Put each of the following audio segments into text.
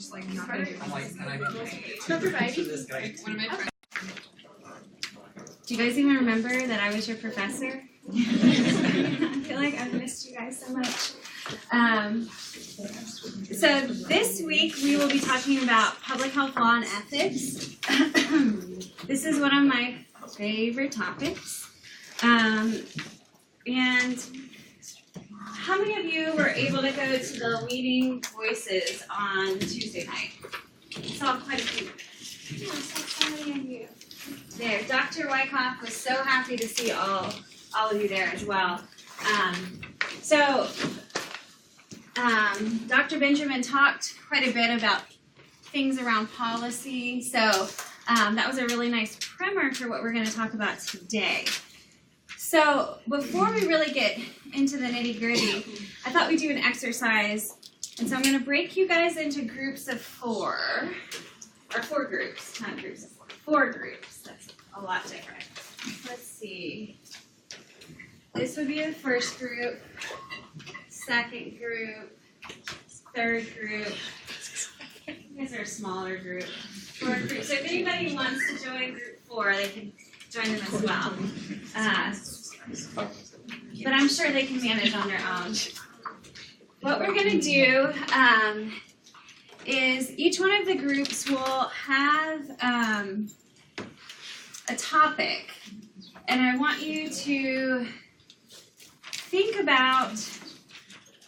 just like not gonna do I'm like, can I One of my friends. Do you guys even remember that I was your professor? I feel like I've missed you guys so much. So this week we will be talking about public health law and ethics. This is one of my favorite topics. And how many of you were able to go to the Leading Voices on Tuesday night? I saw quite a few. Oh, I saw so many of you. There, Dr. Wyckoff was so happy to see all of you there as well. Dr. Benjamin talked quite a bit about things around policy, so that was a really nice primer for what we're going to talk about today. So before we really get into the nitty-gritty, I thought we'd do an exercise, and so I'm going to break you guys into groups of four groups, not groups of four groups. That's a lot different. Let's see. This would be the first group, second group, third group. You guys are a smaller group. Fourth group. So if anybody wants to join group 4, they can join them as well. But I'm sure they can manage on their own. What we're going to do is each one of the groups will have a topic, and I want you to think about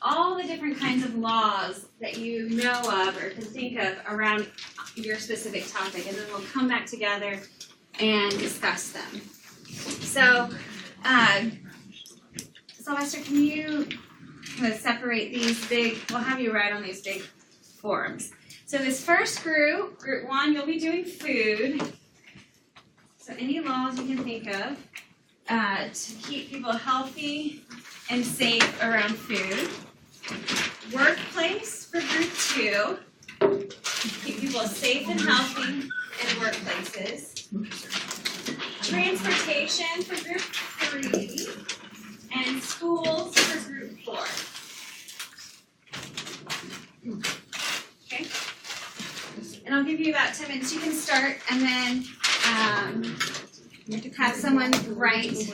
all the different kinds of laws that you know of or can think of around your specific topic, and then we'll come back together and discuss them. So, Sylvester, can you kind of separate these big, we'll have you write on these big forms. So this first group, group 1, you'll be doing food. So any laws you can think of to keep people healthy and safe around food. Workplace for group 2, keep people safe and healthy in workplaces. Transportation for group 3, and schools for group 4. Okay? And I'll give you about 10 minutes. You can start and then have someone write.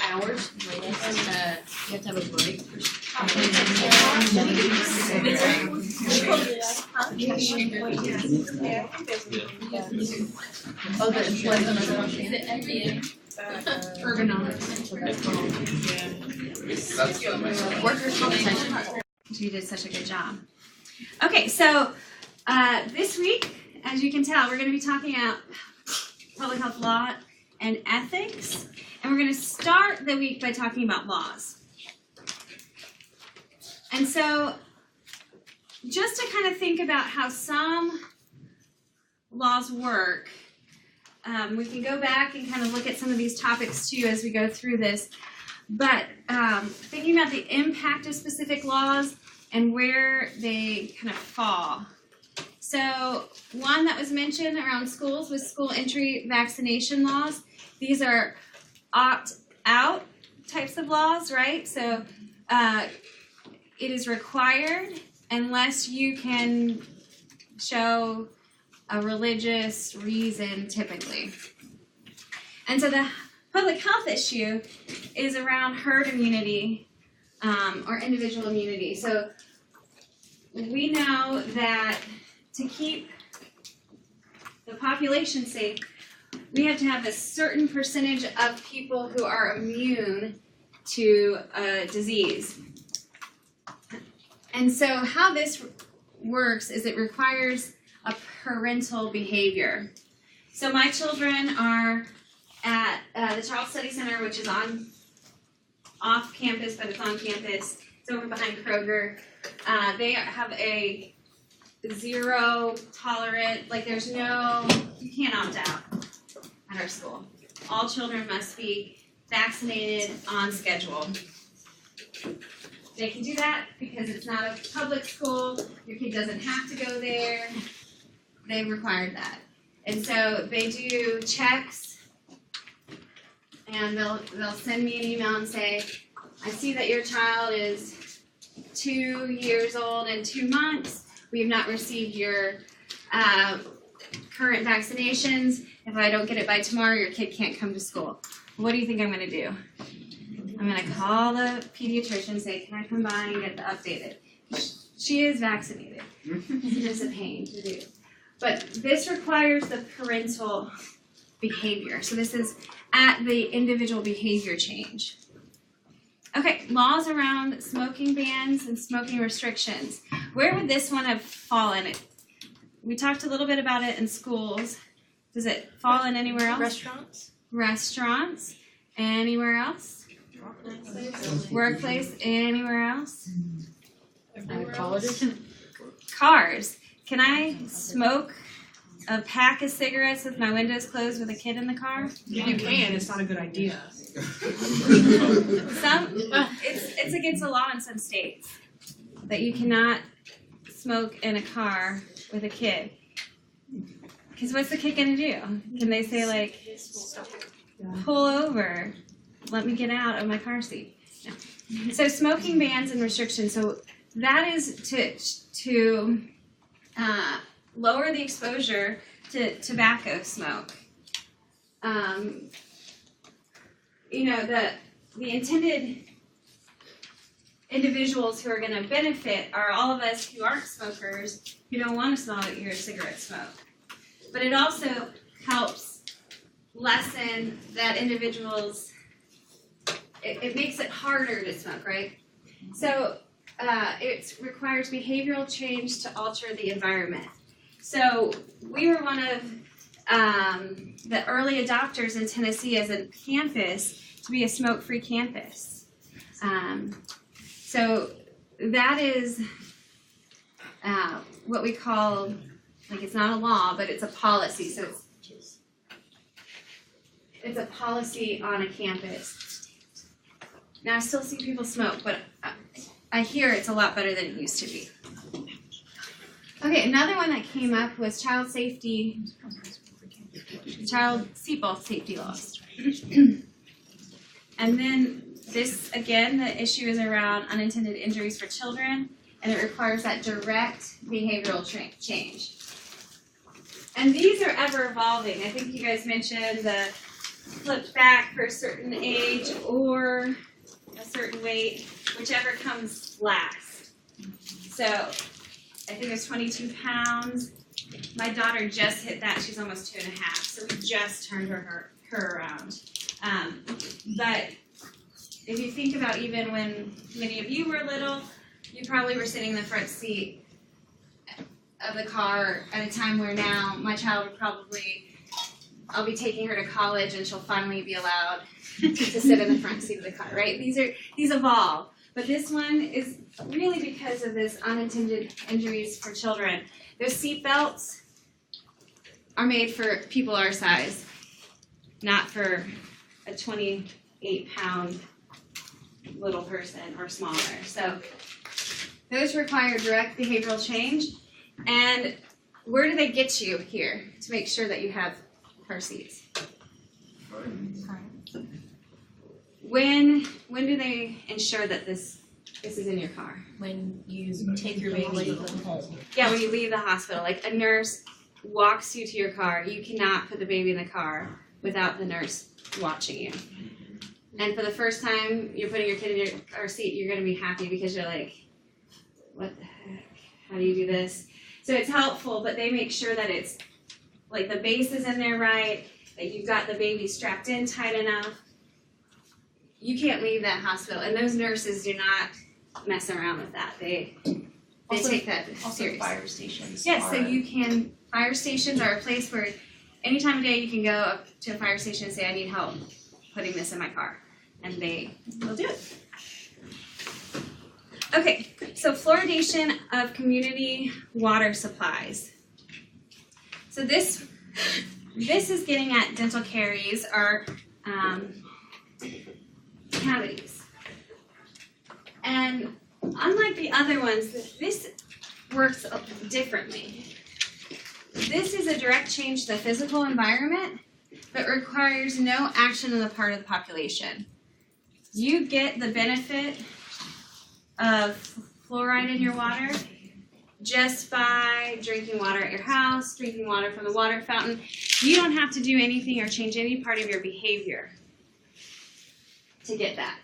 Hours. You have to have a break. You did such a good job. Okay, so this week, as you can tell, we're going to be talking about public health law and ethics, and we're going to start the week by talking about laws. And so, just to kind of think about how some laws work, we can go back and kind of look at some of these topics too as we go through this. But thinking about the impact of specific laws and where they kind of fall. So one that was mentioned around schools was school entry vaccination laws. These are opt-out types of laws, right? So it is required unless you can show a religious reason typically. And so the public health issue is around herd immunity or individual immunity. So we know that to keep the population safe, we have to have a certain percentage of people who are immune to a disease. And so how this works is it requires a parental behavior. So my children are at the Charles Study Center, which is off campus, but it's on campus. It's over behind Kroger. They have a zero tolerant, like you can't opt out at our school. All children must be vaccinated on schedule. They can do that because it's not a public school, your kid doesn't have to go there. They required that. And so they do checks and they'll send me an email and say, I see that your child is 2 years old and 2 months. We have not received your current vaccinations. If I don't get it by tomorrow, your kid can't come to school. What do you think I'm gonna do? I'm gonna call the pediatrician and say, can I come by and get the updated? She is vaccinated. It's just a pain to do. But this requires the parental behavior. So this is at the individual behavior change. Okay, laws around smoking bans and smoking restrictions. Where would this one have fallen? We talked a little bit about it in schools. Does it fall in anywhere else? Restaurants. Restaurants. Anywhere else? Workplace. Anywhere else? Colleges. Cars. Can I smoke a pack of cigarettes with my windows closed with a kid in the car? You can, it's not a good idea. It's against the law in some states that you cannot smoke in a car with a kid. Because what's the kid gonna do? Can they say like, pull over, let me get out of my car seat? No. So smoking bans and restrictions. So that is to lower the exposure to tobacco smoke. The intended individuals who are going to benefit are all of us who aren't smokers, who don't want to smell your cigarette smoke. But it also helps lessen that individual's, it makes it harder to smoke, right? So it requires behavioral change to alter the environment. So we were one of the early adopters in Tennessee as a campus to be a smoke-free campus. So that is what we call, like it's not a law, but it's a policy. So it's a policy on a campus. Now I still see people smoke, but I hear it's a lot better than it used to be. Okay, another one that came up was child seatbelt safety laws. And then this, again, the issue is around unintended injuries for children, and it requires that direct behavioral change. And these are ever evolving. I think you guys mentioned the flipped back for a certain age or a certain weight, whichever comes last. So I think it's 22 pounds. My daughter just hit that. She's almost 2.5. So we just turned her around. But if you think about even when many of you were little, you probably were sitting in the front seat of the car at a time where now my child would probably, I'll be taking her to college and she'll finally be allowed to sit in the front seat of the car, right? These evolve. But this one is really because of this unintended injuries for children. Those seat belts are made for people our size, not for a 28-pound little person or smaller. So those require direct behavioral change. And where do they get you here to make sure that you have car seats? When do they ensure that this is in your car? When you take your baby home. Yeah, when you leave the hospital. Like a nurse walks you to your car. You cannot put the baby in the car without the nurse watching you. And for the first time you're putting your kid in your car seat, you're going to be happy because you're like, what the heck? How do you do this? So it's helpful, but they make sure that it's like the base is in there right, that you've got the baby strapped in tight enough. You can't leave that hospital, and those nurses do not mess around with that. They take that serious. Fire stations. Yes, so you can, fire stations are a place where any time of day you can go up to a fire station and say, I need help putting this in my car, and they will do it. Okay, so fluoridation of community water supplies. So this is getting at dental caries or cavities. And unlike the other ones, this works differently. This is a direct change to the physical environment, but requires no action on the part of the population. You get the benefit of fluoride in your water just by drinking water at your house, drinking water from the water fountain. You don't have to do anything or change any part of your behavior to get that.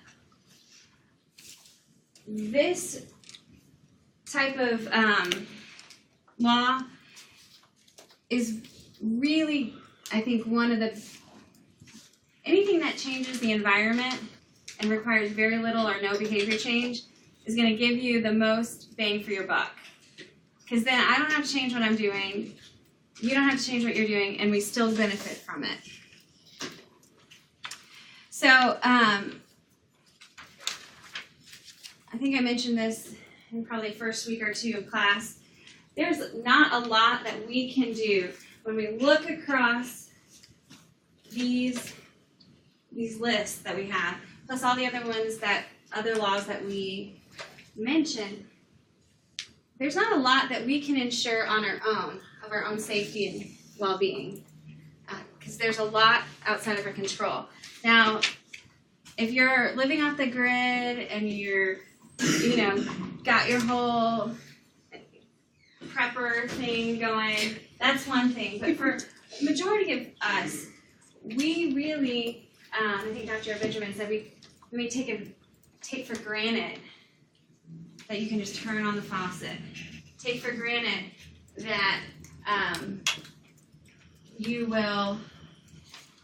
This type of law is really, I think, one of the, anything that changes the environment and requires very little or no behavior change is going to give you the most bang for your buck. Because then I don't have to change what I'm doing, you don't have to change what you're doing, and we still benefit from it. So, I think I mentioned this in probably first week or two of class. There's not a lot that we can do when we look across these lists that we have, plus all the other laws that we mentioned. There's not a lot that we can ensure on our own of our own safety and well-being, because there's a lot outside of our control. Now, if you're living off the grid and you're, got your whole prepper thing going, that's one thing. But for the majority of us, we really, I think Dr. Benjamin said we take for granted that you can just turn on the faucet. Take for granted that you will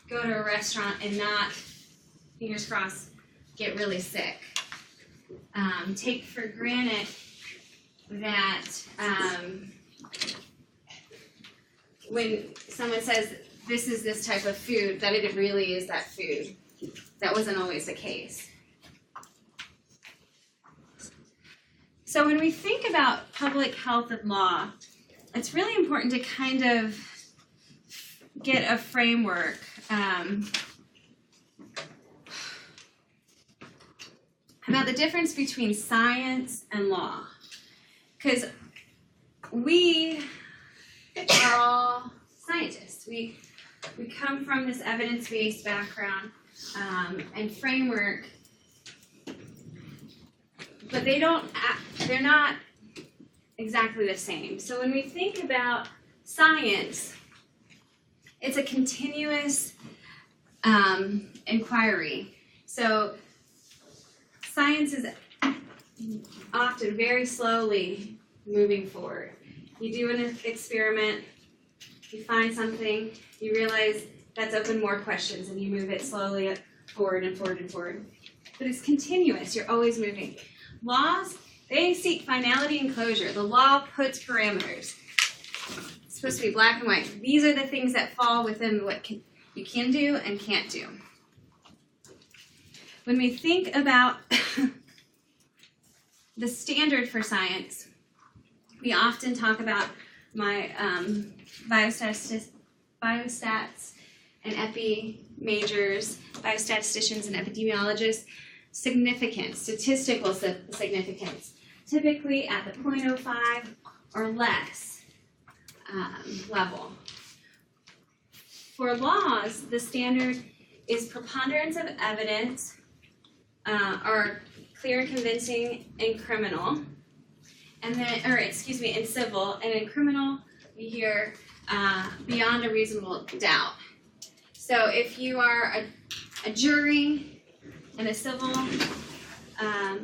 go to a restaurant and not, fingers crossed, get really sick. Take for granted that when someone says this is this type of food, that it really is that food. That wasn't always the case. So when we think about public health and law, it's really important to kind of get a framework about the difference between science and law. Because we are all scientists. We come from this evidence-based background and framework, but they're not exactly the same. So when we think about science, it's a continuous inquiry. So science is often very slowly moving forward. You do an experiment, you find something, you realize that's opened more questions, and you move it slowly forward and forward and forward. But it's continuous, you're always moving. Laws, they seek finality and closure. The law puts parameters. It's supposed to be black and white. These are the things that fall within what you can do and can't do. When we think about the standard for science, we often talk about my biostats and epi majors, biostatisticians and epidemiologists, significance, statistical significance, typically at the 0.05 or less level. For laws, the standard is preponderance of evidence, or clear and convincing in criminal, and then, in civil, and in criminal, we hear beyond a reasonable doubt. So if you are a jury in a civil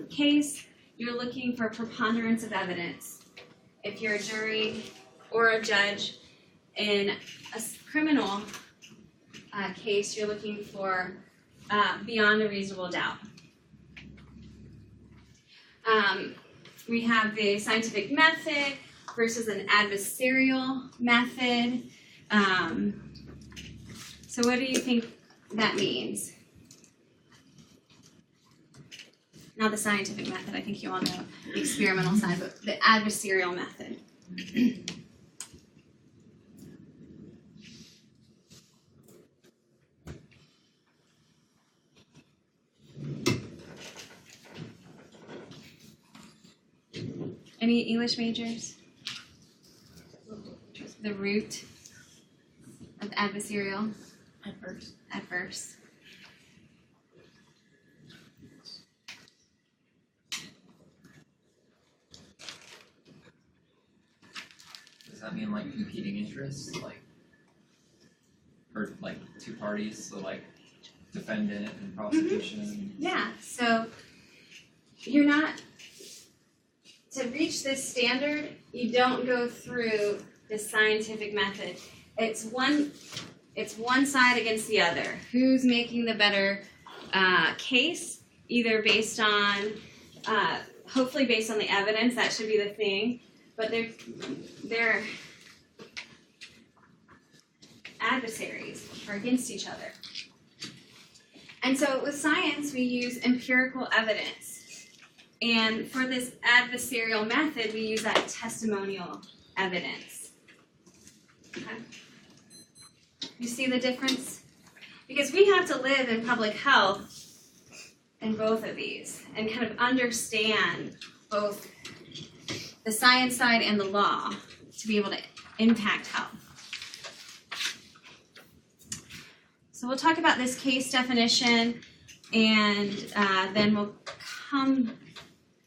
case, you're looking for preponderance of evidence. If you're a jury or a judge in a criminal case, you're looking for beyond a reasonable doubt. We have the scientific method versus an adversarial method. So what do you think that means? Not the scientific method, I think you all know the experimental side, but the adversarial method. Any English majors? The root of adversarial, Adverse. adverse. Does that mean like competing interests, like, or like two parties, so like defendant and prosecution? Yeah, so you're not, to reach this standard, you don't go through the scientific method. It's one side against the other. Who's making the better case, either based on, hopefully based on the evidence, that should be the thing, but they're adversaries or against each other. And so with science, we use empirical evidence. And for this adversarial method, we use that testimonial evidence. Okay? You see the difference? Because we have to live in public health in both of these and kind of understand both the science side and the law to be able to impact health. So we'll talk about this case definition, and then we'll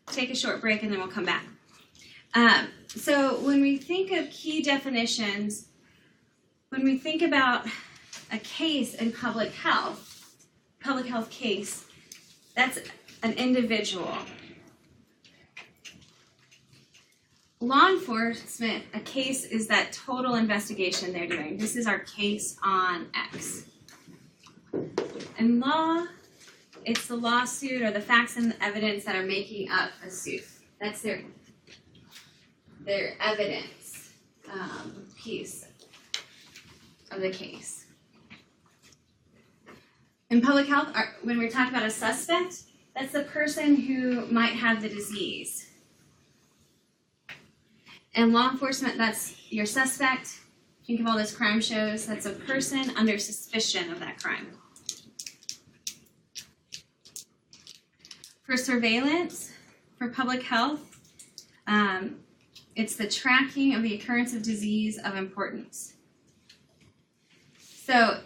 take a short break, and then we'll come back. So when we think of key definitions, when we think about a case in public health case, that's an individual. Law enforcement, a case is that total investigation they're doing. This is our case on X. In law, it's the lawsuit or the facts and the evidence that are making up a suit. That's their evidence piece of the case. In public health, when we're talking about a suspect, that's the person who might have the disease. In law enforcement, that's your suspect. Think of all those crime shows. That's a person under suspicion of that crime. For surveillance, for public health, it's the tracking of the occurrence of disease of importance. So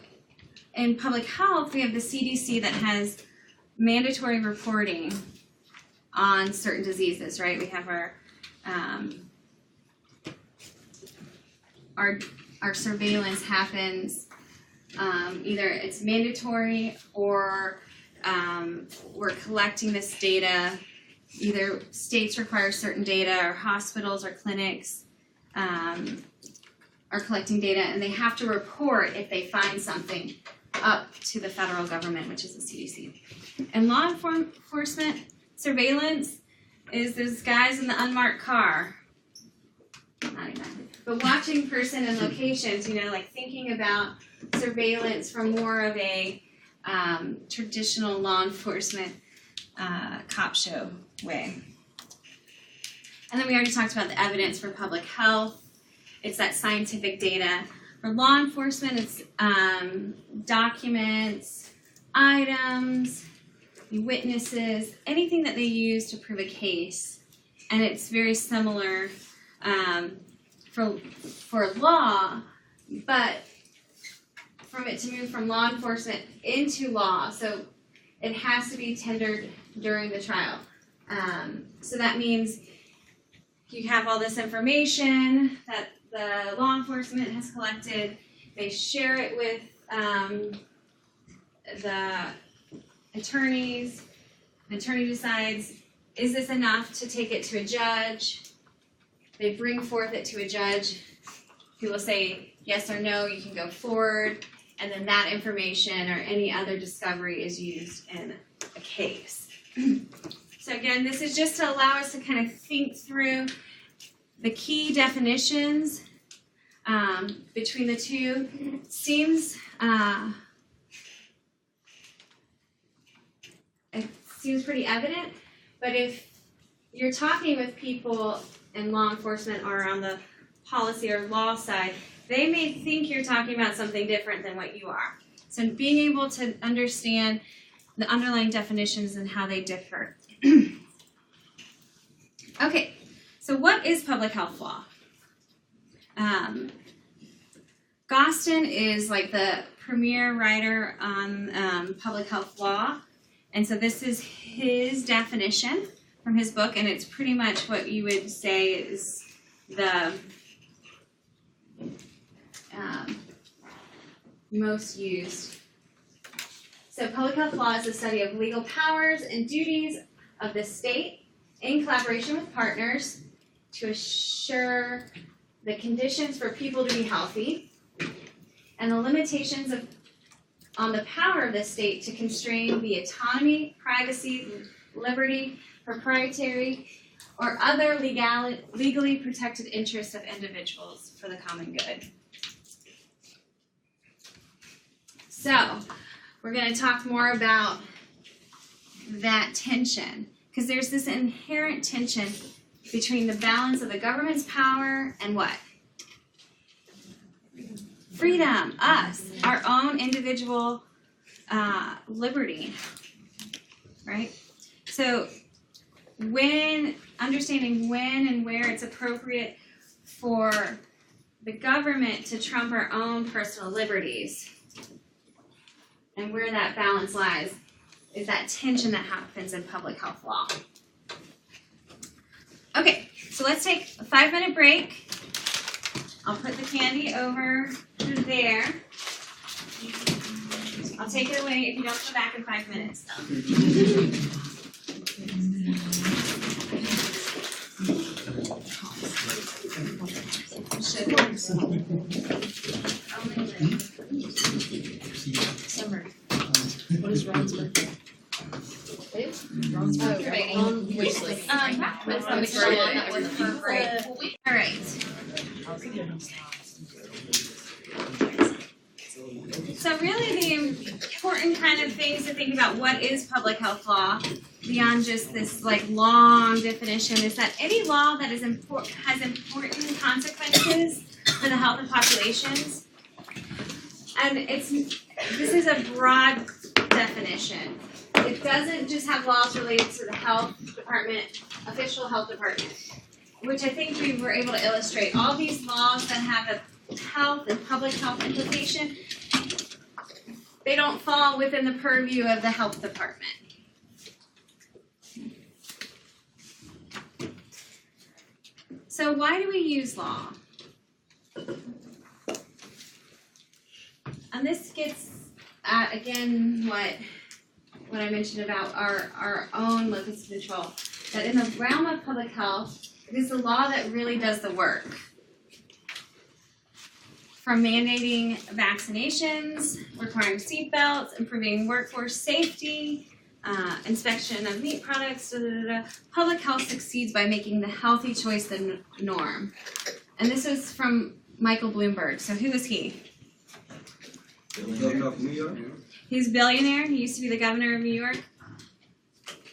in public health, we have the CDC that has mandatory reporting on certain diseases, right? We have our surveillance happens, either it's mandatory or we're collecting this data. Either states require certain data, or hospitals or clinics are collecting data, and they have to report if they find something up to the federal government, which is the CDC. And law enforcement surveillance is those guys in the unmarked car. Not exactly. But watching person and locations, like thinking about surveillance from more of a traditional law enforcement cop show way. And then we already talked about the evidence for public health. It's that scientific data. For law enforcement, it's documents, items, witnesses, anything that they use to prove a case. And it's very similar for law, but from it to move from law enforcement into law, so it has to be tendered during the trial. So that means you have all this information that the law enforcement has collected. They share it with the attorneys. The attorney decides, is this enough to take it to a judge? They bring forth it to a judge who will say yes or no, you can go forward, and then that information or any other discovery is used in a case. So again, this is just to allow us to kind of think through the key definitions between the two. It seems pretty evident, but if you're talking with people in law enforcement or on the policy or law side, they may think you're talking about something different than what you are. So being able to understand the underlying definitions and how they differ. Okay, So what is public health law? Gostin is like the premier writer on public health law, and so this is his definition from his book, and it's pretty much what you would say is the most used. So public health law is the study of legal powers and duties of the state in collaboration with partners to assure the conditions for people to be healthy and the limitations on the power of the state to constrain the autonomy, privacy, liberty, proprietary, or other legally protected interests of individuals for the common good. So, we're going to talk more about that tension, because there's this inherent tension between the balance of the government's power and what? Freedom, us, our own individual liberty, right? So, understanding when and where it's appropriate for the government to trump our own personal liberties, and where that balance lies is that tension that happens in public health law. Okay, so let's take a 5-minute break. I'll put the candy over there. I'll take it away if you don't come back in 5 minutes though. Summer. What is Ron's birthday? Ron's birthday. All right. So really the important kind of things to think about what is public health law beyond just this like long definition is that any law that is has important consequences for the health of populations. And this is a broad definition. It doesn't just have laws related to the health department, official health department, which I think we were able to illustrate. All these laws that have a health and public health implication, they don't fall within the purview of the health department. So why do we use law? And this gets at, again, what I mentioned about our own locus of control. That in the realm of public health, it is the law that really does the work. From mandating vaccinations, requiring seatbelts, improving workforce safety, inspection of meat products, public health succeeds by making the healthy choice the norm. And this is from Michael Bloomberg. So who is he? Governor of New York. He's a billionaire. He used to be the governor of New York.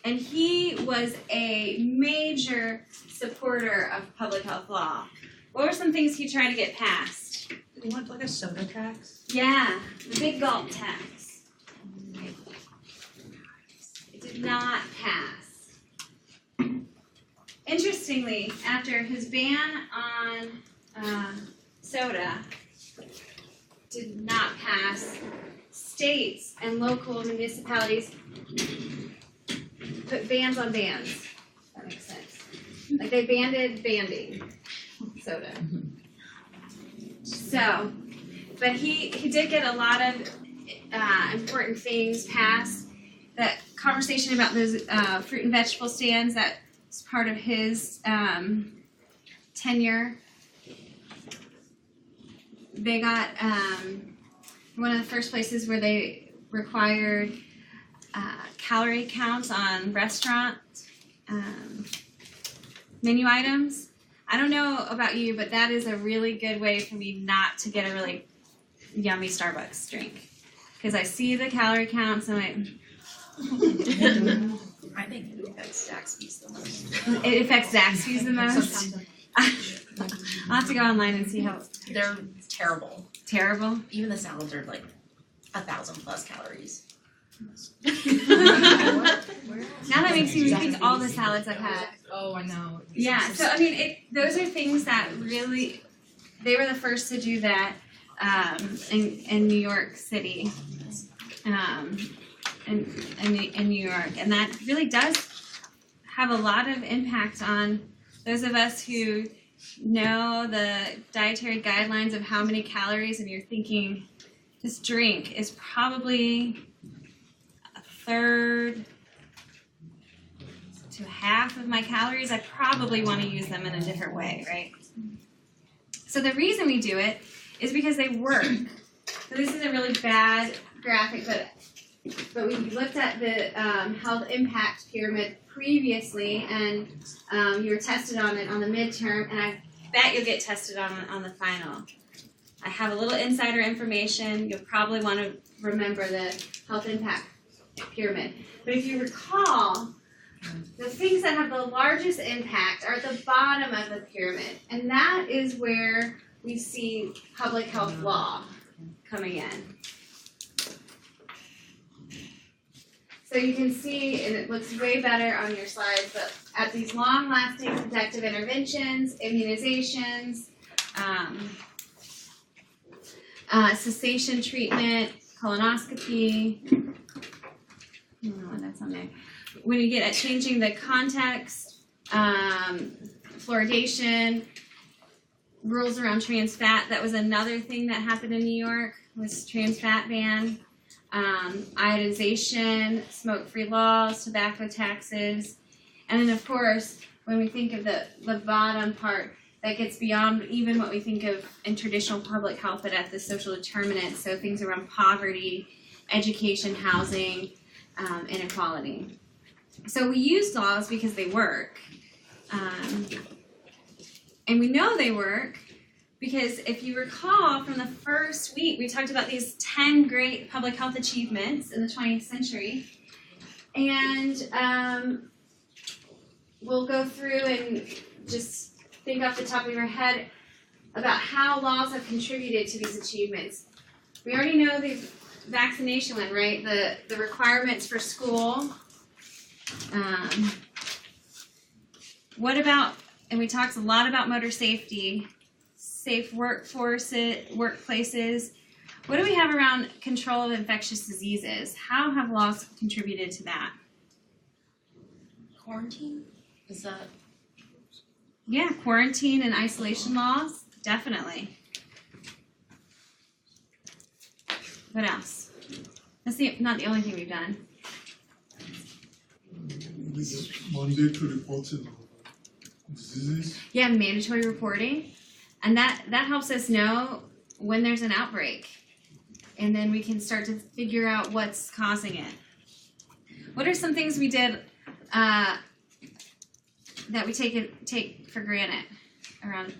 And he was a major supporter of public health law. What were some things he tried to get passed? You want like a soda tax? Yeah, the big gulp tax. It did not pass. Interestingly, after his ban on soda did not pass, states and local municipalities put bans on bans. If that makes sense. Like they banding soda. So, but he did get a lot of important things passed. That conversation about those fruit and vegetable stands, that was part of his tenure. They got one of the first places where they required calorie counts on restaurant menu items. I don't know about you, but that is a really good way for me not to get a really yummy Starbucks drink. Because I see the calorie counts and I think it affects Zaxby's the most. it affects Zaxby's the most. I'll have to go online and see how They're terrible. terrible. Even the salads are like 1,000+ calories. Now that makes me rethink all the salads I've had. Oh, I know. Yeah, so I mean, those are things that really, they were the first to do that in New York City, in New York, and that really does have a lot of impact on those of us who know the dietary guidelines of how many calories, and you're thinking this drink is probably a third to half of my calories. I probably want to use them in a different way, right? So the reason we do it is because they work. So this is a really bad graphic, but we looked at the health impact pyramid previously, and you were tested on it on the midterm, and I bet you'll get tested on the final. I have a little insider information. You'll probably want to remember the health impact pyramid. But if you recall, the things that have the largest impact are at the bottom of the pyramid, and that is where we see public health law coming in. So you can see, and it looks way better on your slides, but at these long-lasting protective interventions, immunizations, cessation treatment, colonoscopy, I don't know why that's on there. When you get at changing the context, fluoridation, rules around trans fat, that was another thing that happened in New York, was trans fat ban. Iodization, smoke-free laws, tobacco taxes, and then of course, when we think of the bottom part, that gets beyond even what we think of in traditional public health, but at the social determinants, so things around poverty, education, housing, inequality. So we use laws because they work, and we know they work because if you recall from the first week, we talked about these 10 great public health achievements in the 20th century. And we'll go through and just think off the top of your head about how laws have contributed to these achievements. We already know the vaccination one, right? The requirements for school. What about, and we talked a lot about motor safety, safe workplaces. What do we have around control of infectious diseases? How have laws contributed to that? Quarantine? Is that? Yeah, quarantine and isolation laws, definitely. What else? That's not the only thing we've done. This mandatory reporting of diseases. Yeah, mandatory reporting. And that helps us know when there's an outbreak. And then we can start to figure out what's causing it. What are some things we did that we take for granted around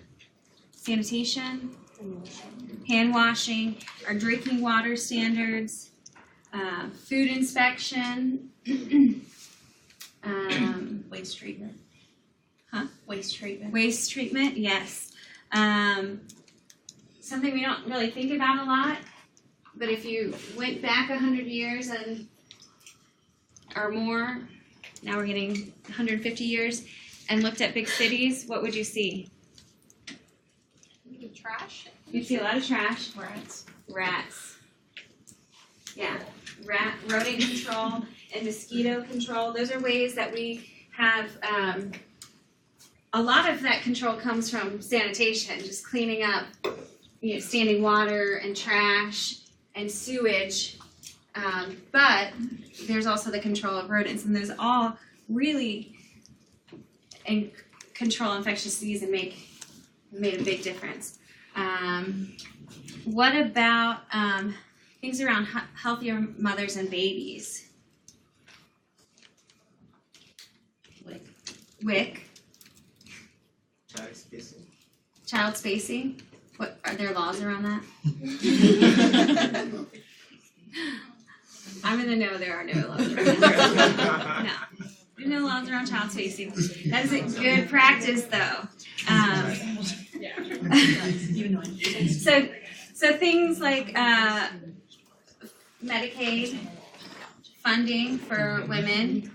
sanitation, hand washing, our drinking water standards, food inspection, Waste treatment. Huh? Waste treatment. Waste treatment, yes. Something we don't really think about a lot, but if you went back 100 years or more, now we're getting 150 years, and looked at big cities, what would you see? Trash? You'd see a lot of trash. Rats. Yeah, rodent control and mosquito control. Those are ways that we have, a lot of that control comes from sanitation, just cleaning up, standing water and trash and sewage. But there's also the control of rodents, and those all really control infectious disease and made a big difference. What about things around healthier mothers and babies? WIC. Child spacing. What are there laws around that? I'm gonna know there are no laws around that. No. There's no laws around child spacing. That is a good practice though. So things like Medicaid, funding for women.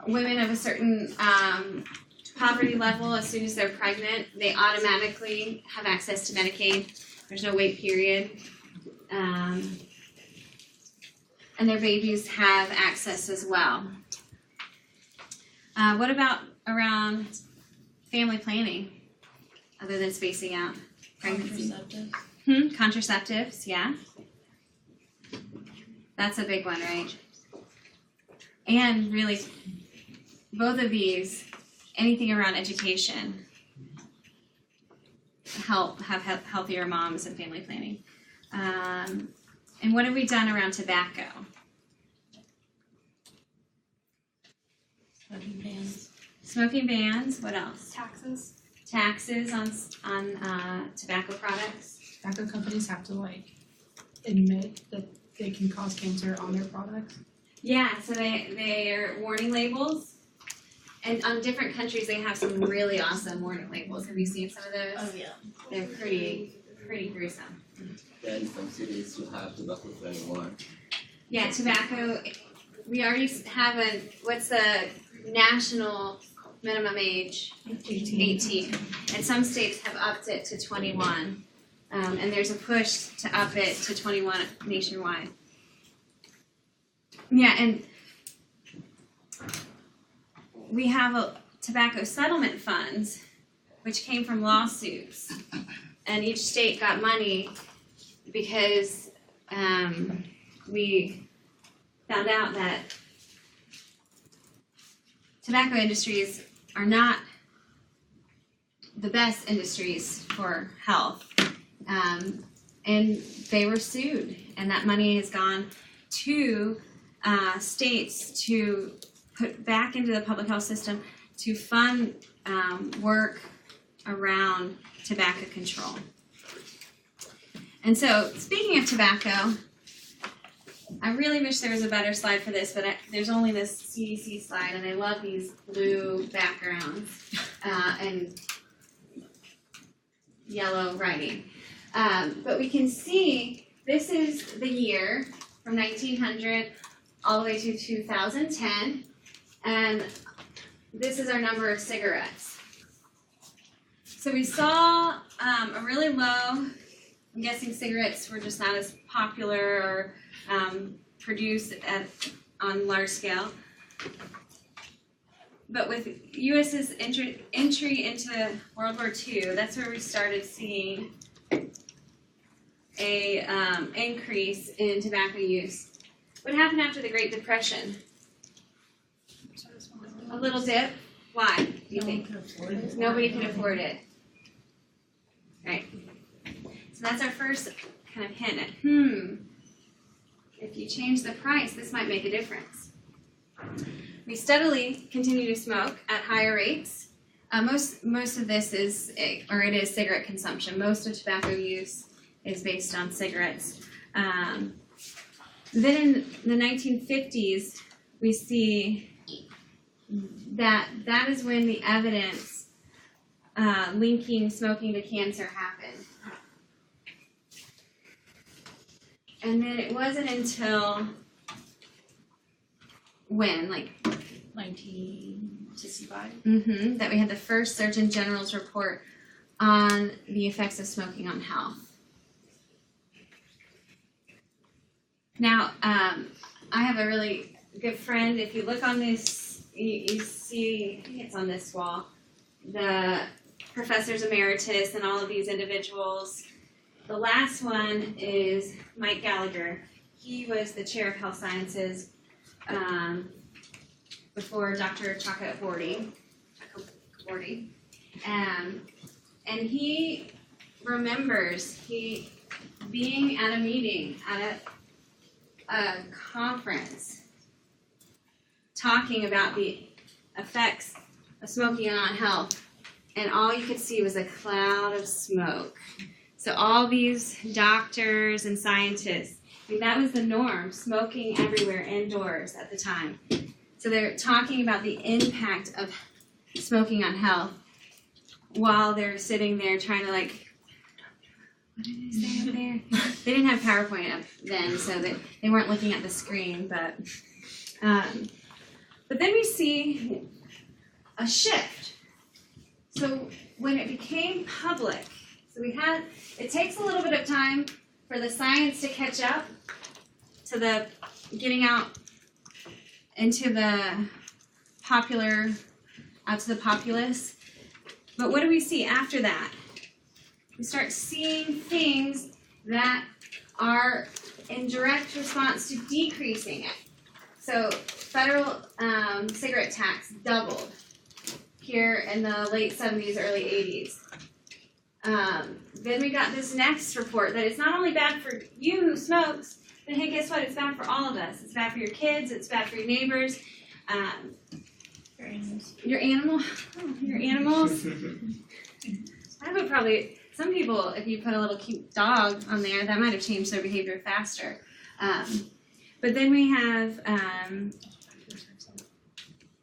Women of a certain poverty level, as soon as they're pregnant, they automatically have access to Medicaid. There's no wait period. And their babies have access as well. What about around family planning, other than spacing out pregnancy? Contraceptive. Contraceptives, yeah. That's a big one, right? And really, both of these, anything around education, help have healthier moms and family planning. And what have we done around tobacco? Smoking bans. Smoking bans, what else? Taxes. Taxes on tobacco products. Tobacco companies have to admit that they can cause cancer on their products. Yeah, so they're warning labels. And on different countries they have some really awesome warning labels. Have you seen some of those? Oh, yeah. They're pretty gruesome. Then some cities will have tobacco 21. Yeah, tobacco, we already have what's the national minimum age? 18. And some states have upped it to 21. And there's a push to up it to 21 nationwide. Yeah, and we have tobacco settlement funds, which came from lawsuits. And each state got money because we found out that tobacco industries are not the best industries for health. And they were sued, and that money has gone to states to put back into the public health system to fund work around tobacco control. And so, speaking of tobacco, I really wish there was a better slide for this, but there's only this CDC slide, and I love these blue backgrounds and yellow writing. But we can see this is the year from 1900 all the way to 2010, and this is our number of cigarettes. So we saw a really low, I'm guessing cigarettes were just not as popular or produced on large scale. But with U.S.'s entry into World War II, that's where we started seeing a increase in tobacco use. What happened after the Great Depression? A little dip. Why, do you think? Nobody could afford it. Right. So that's our first kind of hint at, if you change the price, this might make a difference. We steadily continue to smoke at higher rates. Most of this is cigarette consumption. Most of tobacco use is based on cigarettes. Then in the 1950s, we see that is when the evidence linking smoking to cancer happened. And then it wasn't until when, 1965. That we had the first Surgeon General's report on the effects of smoking on health. Now, I have a really good friend. If you look on this, you see, I think it's on this wall, the professors emeritus and all of these individuals. The last one is Mike Gallagher. He was the chair of health sciences before Dr. Chakraborty. And he remembers being at a meeting, at a conference, talking about the effects of smoking on health, and all you could see was a cloud of smoke. So all these doctors and scientists, that was the norm, smoking everywhere indoors at the time. So they're talking about the impact of smoking on health while they're sitting there trying to What did I say up there? They didn't have PowerPoint up then, so they weren't looking at the screen, but then we see a shift. So when it became public, it takes a little bit of time for the science to catch up to the getting out into the out to the populace. But what do we see after that? We start seeing things that are in direct response to decreasing it. So federal cigarette tax doubled here in the late 70s, early 80s. Then we got this next report that it's not only bad for you who smokes, but hey, guess what? It's bad for all of us. It's bad for your kids. It's bad for your neighbors. Your animals. Your animals. I would probably, some people, if you put a little cute dog on there, that might have changed their behavior faster. But then we have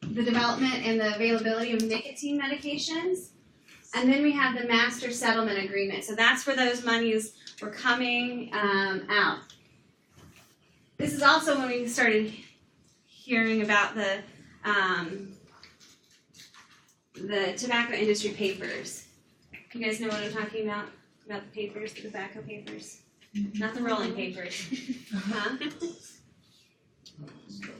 the development and the availability of nicotine medications. And then we have the master settlement agreement. So that's where those monies were coming out. This is also when we started hearing about the tobacco industry papers. You guys know what I'm talking about? About the papers, the tobacco papers? Not the rolling papers. Huh?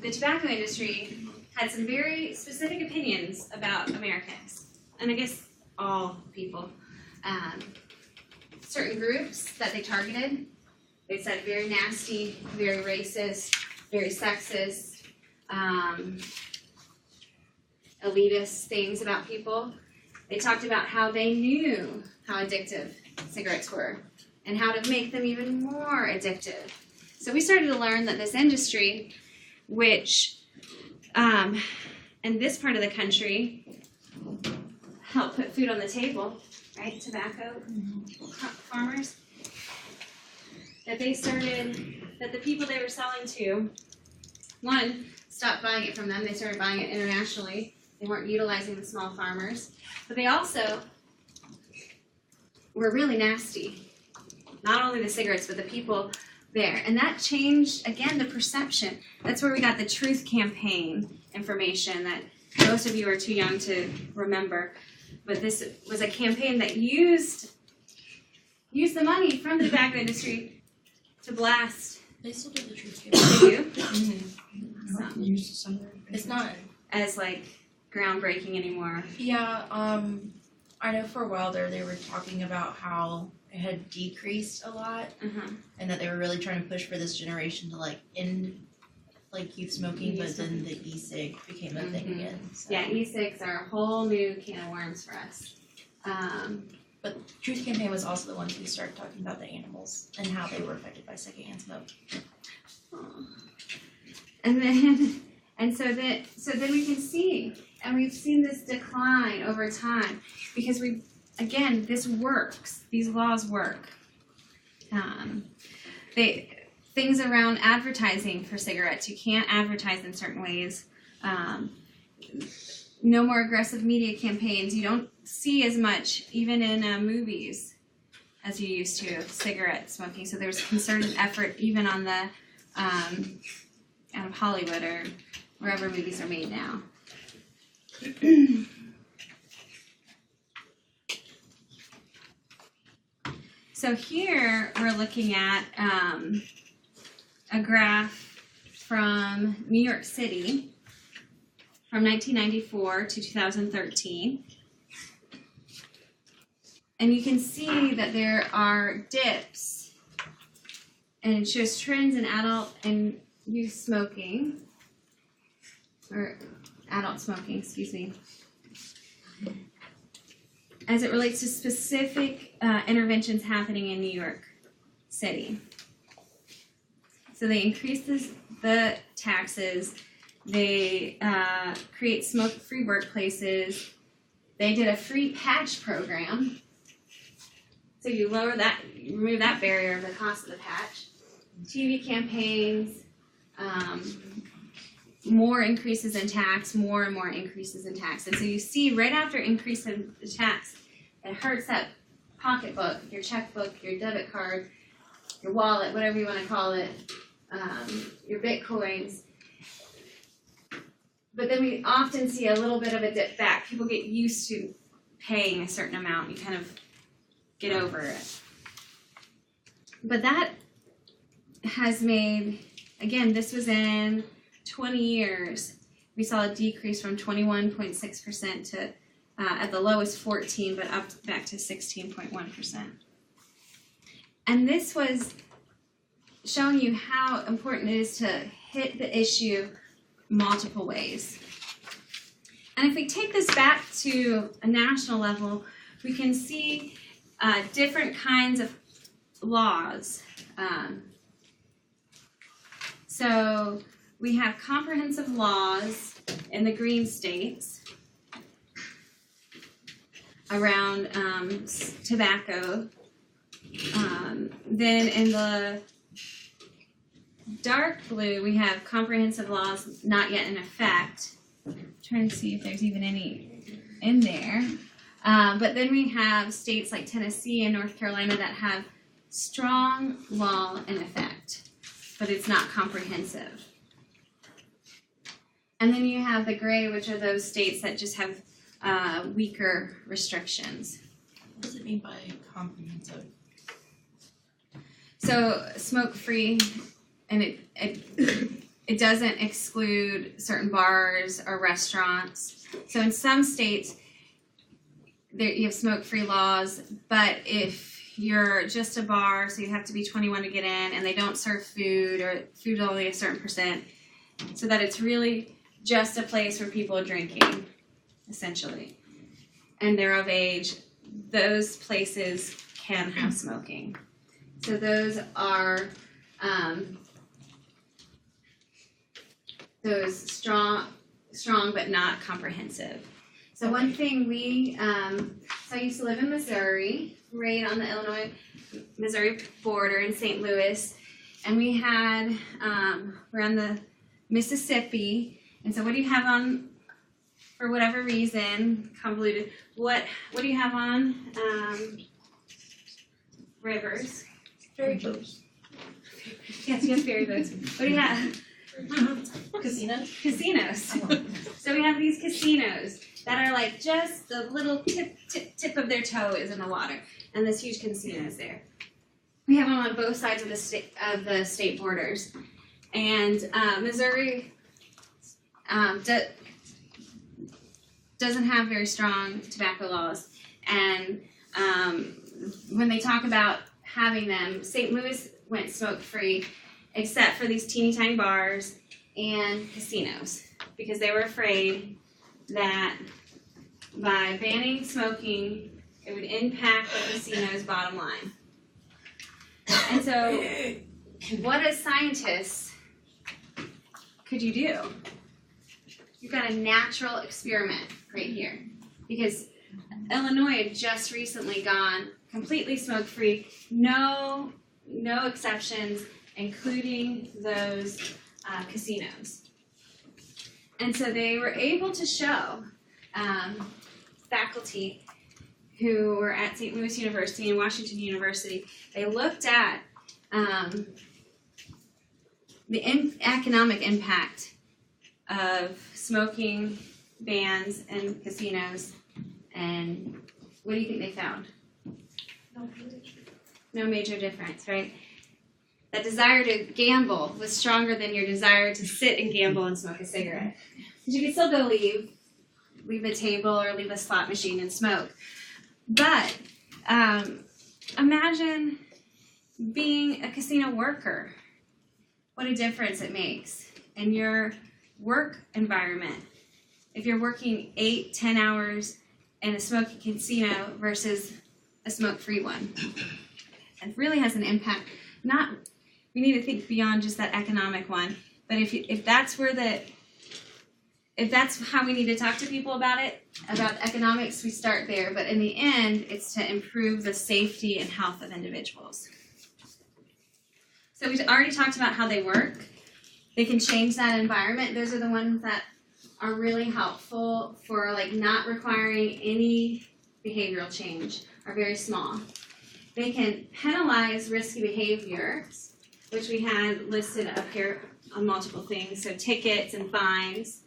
The tobacco industry had some very specific opinions about Americans, and I guess all people. Certain groups that they targeted, they said very nasty, very racist, very sexist, elitist things about people. They talked about how they knew how addictive cigarettes were and how to make them even more addictive. So we started to learn that this industry, which in this part of the country helped put food on the table, right? Tobacco farmers, that the people they were selling to, one, stopped buying it from them. They started buying it internationally. They weren't utilizing the small farmers. But they also were really nasty. Not only the cigarettes, but the people there. And that changed, again, the perception. That's where we got the Truth Campaign information that most of you are too young to remember. But this was a campaign that used the money from the tobacco industry to blast. They still do the truth Do campaign. you? It's not. As like groundbreaking anymore. Yeah, I know for a while there they were talking about how it had decreased a lot and that they were really trying to push for this generation to like end like youth smoking, but then the e-cig became a thing again. So. Yeah, e-cigs are a whole new can of worms for us. But Truth Campaign was also the ones who started talking about the animals and how they were affected by secondhand smoke. And so then we can see, and we've seen this decline over time because this works. These laws work. Things around advertising for cigarettes. You can't advertise in certain ways. No more aggressive media campaigns. You don't see as much, even in movies, as you used to, of cigarette smoking. So there's a concerted effort, even on the out of Hollywood or wherever movies are made now. So here we're looking at a graph from New York City from 1994 to 2013. And you can see that there are dips, and it shows trends in adult and youth smoking, or adult smoking, excuse me, as it relates to specific interventions happening in New York City. So they increase the taxes, they create smoke-free workplaces, they did a free patch program, so you lower that, you remove that barrier of the cost of the patch, TV campaigns, more increases in tax, more and more increases in tax. And so you see right after increase in the tax, it hurts that pocketbook, your checkbook, your debit card, your wallet, whatever you wanna call it, your Bitcoins. But then we often see a little bit of a dip back. People get used to paying a certain amount. You kind of get over it. But that has made, again, this was in 20 years, we saw a decrease from 21.6% to, at the lowest 14, but up back to 16.1%. And this was showing you how important it is to hit the issue multiple ways. And if we take this back to a national level, we can see different kinds of laws. So we have comprehensive laws in the green states around tobacco. Then in the dark blue, we have comprehensive laws not yet in effect. I'm trying to see if there's even any in there. But then we have states like Tennessee and North Carolina that have strong law in effect, but it's not comprehensive. And then you have the gray, which are those states that just have weaker restrictions. What does it mean by comprehensive? So smoke-free, and it doesn't exclude certain bars or restaurants. So in some states, there you have smoke-free laws, but if you're just a bar, so you have to be 21 to get in, and they don't serve food, or food only a certain percent, so that it's really just a place where people are drinking, essentially, and they're of age, those places can have smoking. So those are those strong but not comprehensive. So one thing so I used to live in Missouri, right on the Illinois-Missouri border in St. Louis, and we had, we're on the Mississippi, and so what do you have on, for whatever reason, convoluted, what do you have on rivers? Ferry boats. Yes, you have ferry boats. What do you have? Casinos? Casinos. So we have these casinos that are like just the little tip of their toe is in the water, and this huge casino is there. We have them on both sides of the state borders, and Missouri doesn't have very strong tobacco laws, and when they talk about having them, St. Louis went smoke-free, except for these teeny tiny bars and casinos, because they were afraid that by banning smoking, it would impact the casino's bottom line. And so, what as scientists could you do? You've got a natural experiment right here, because Illinois had just recently gone completely smoke-free, no exceptions, including those casinos. And so they were able to show faculty who were at St. Louis University and Washington University, they looked at the economic impact of smoking bans in casinos, and what do you think they found? No major difference, right? That desire to gamble was stronger than your desire to sit and gamble and smoke a cigarette. Because you could still go leave the table or leave a slot machine and smoke. But imagine being a casino worker. What a difference it makes in your work environment. If you're working 8-10 hours in a smoky casino versus a smoke-free one. It really has an impact. We need to think beyond just that economic one, but if that's how we need to talk to people about it, about economics, we start there, but in the end, it's to improve the safety and health of individuals. So we've already talked about how they work. They can change that environment. Those are the ones that are really helpful for like not requiring any behavioral change are very small. They can penalize risky behaviors, which we had listed up here on multiple things, so tickets and fines.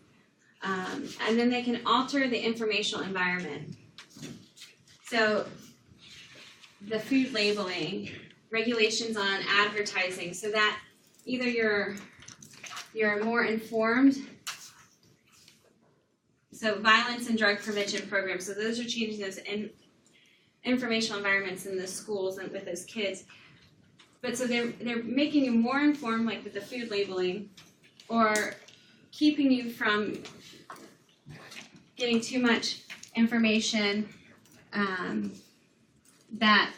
And then they can alter the informational environment. So the food labeling, regulations on advertising, so that either you're more informed. So violence and drug prevention programs, so those are changing those informational environments in the schools and with those kids. But so they're making you more informed, like with the food labeling, or keeping you from getting too much information that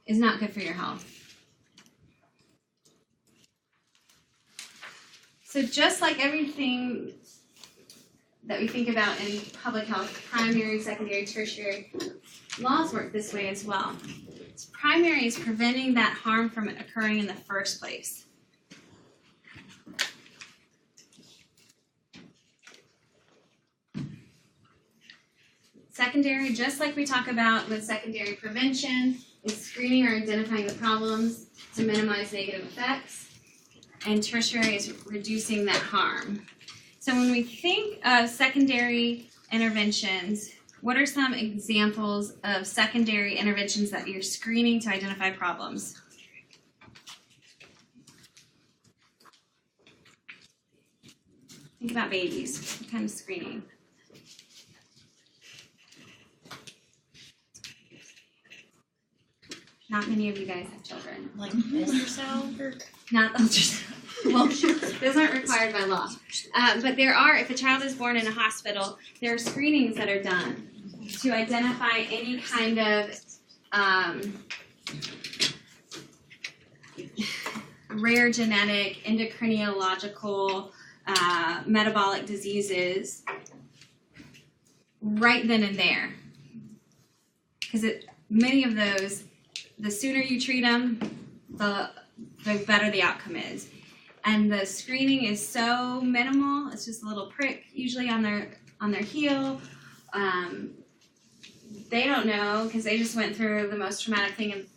is not good for your health. So just like everything that we think about in public health, primary, secondary, tertiary, laws work this way as well. Primary is preventing that harm from occurring in the first place. Secondary, just like we talk about with secondary prevention, is screening or identifying the problems to minimize negative effects. And tertiary is reducing that harm. So when we think of secondary interventions, what are some examples of secondary interventions that you're screening to identify problems? Think about babies. What kind of screening? Not many of you guys have children. Like ultrasound or Not ultrasound. Well, those aren't required by law. But there are, if a child is born in a hospital, there are screenings that are done to identify any kind of rare genetic, endocrinological, metabolic diseases right then and there. Because many of those, the sooner you treat them, the better the outcome is. And the screening is so minimal. It's just a little prick, usually on their heel. They don't know because they just went through the most traumatic thing in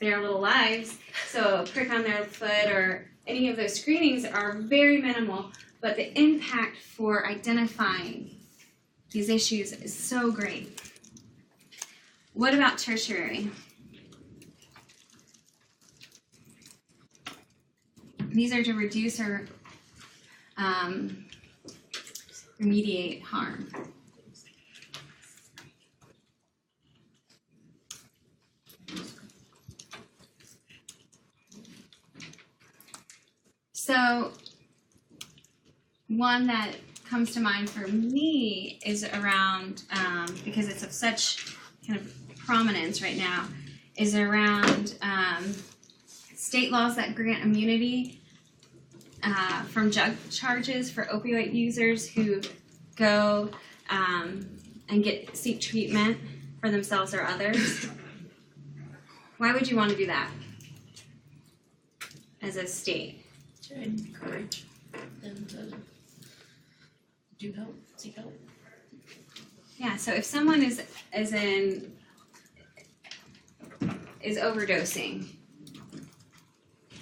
their little lives. So a prick on their foot or any of those screenings are very minimal, but the impact for identifying these issues is so great. What about tertiary? These are to reduce or remediate harm. So one that comes to mind for me is around, because it's of such kind of prominence right now, is around state laws that grant immunity from drug charges for opioid users who go and seek treatment for themselves or others. Why would you want to do that as a state? to encourage them to seek help. Yeah, so if someone is overdosing,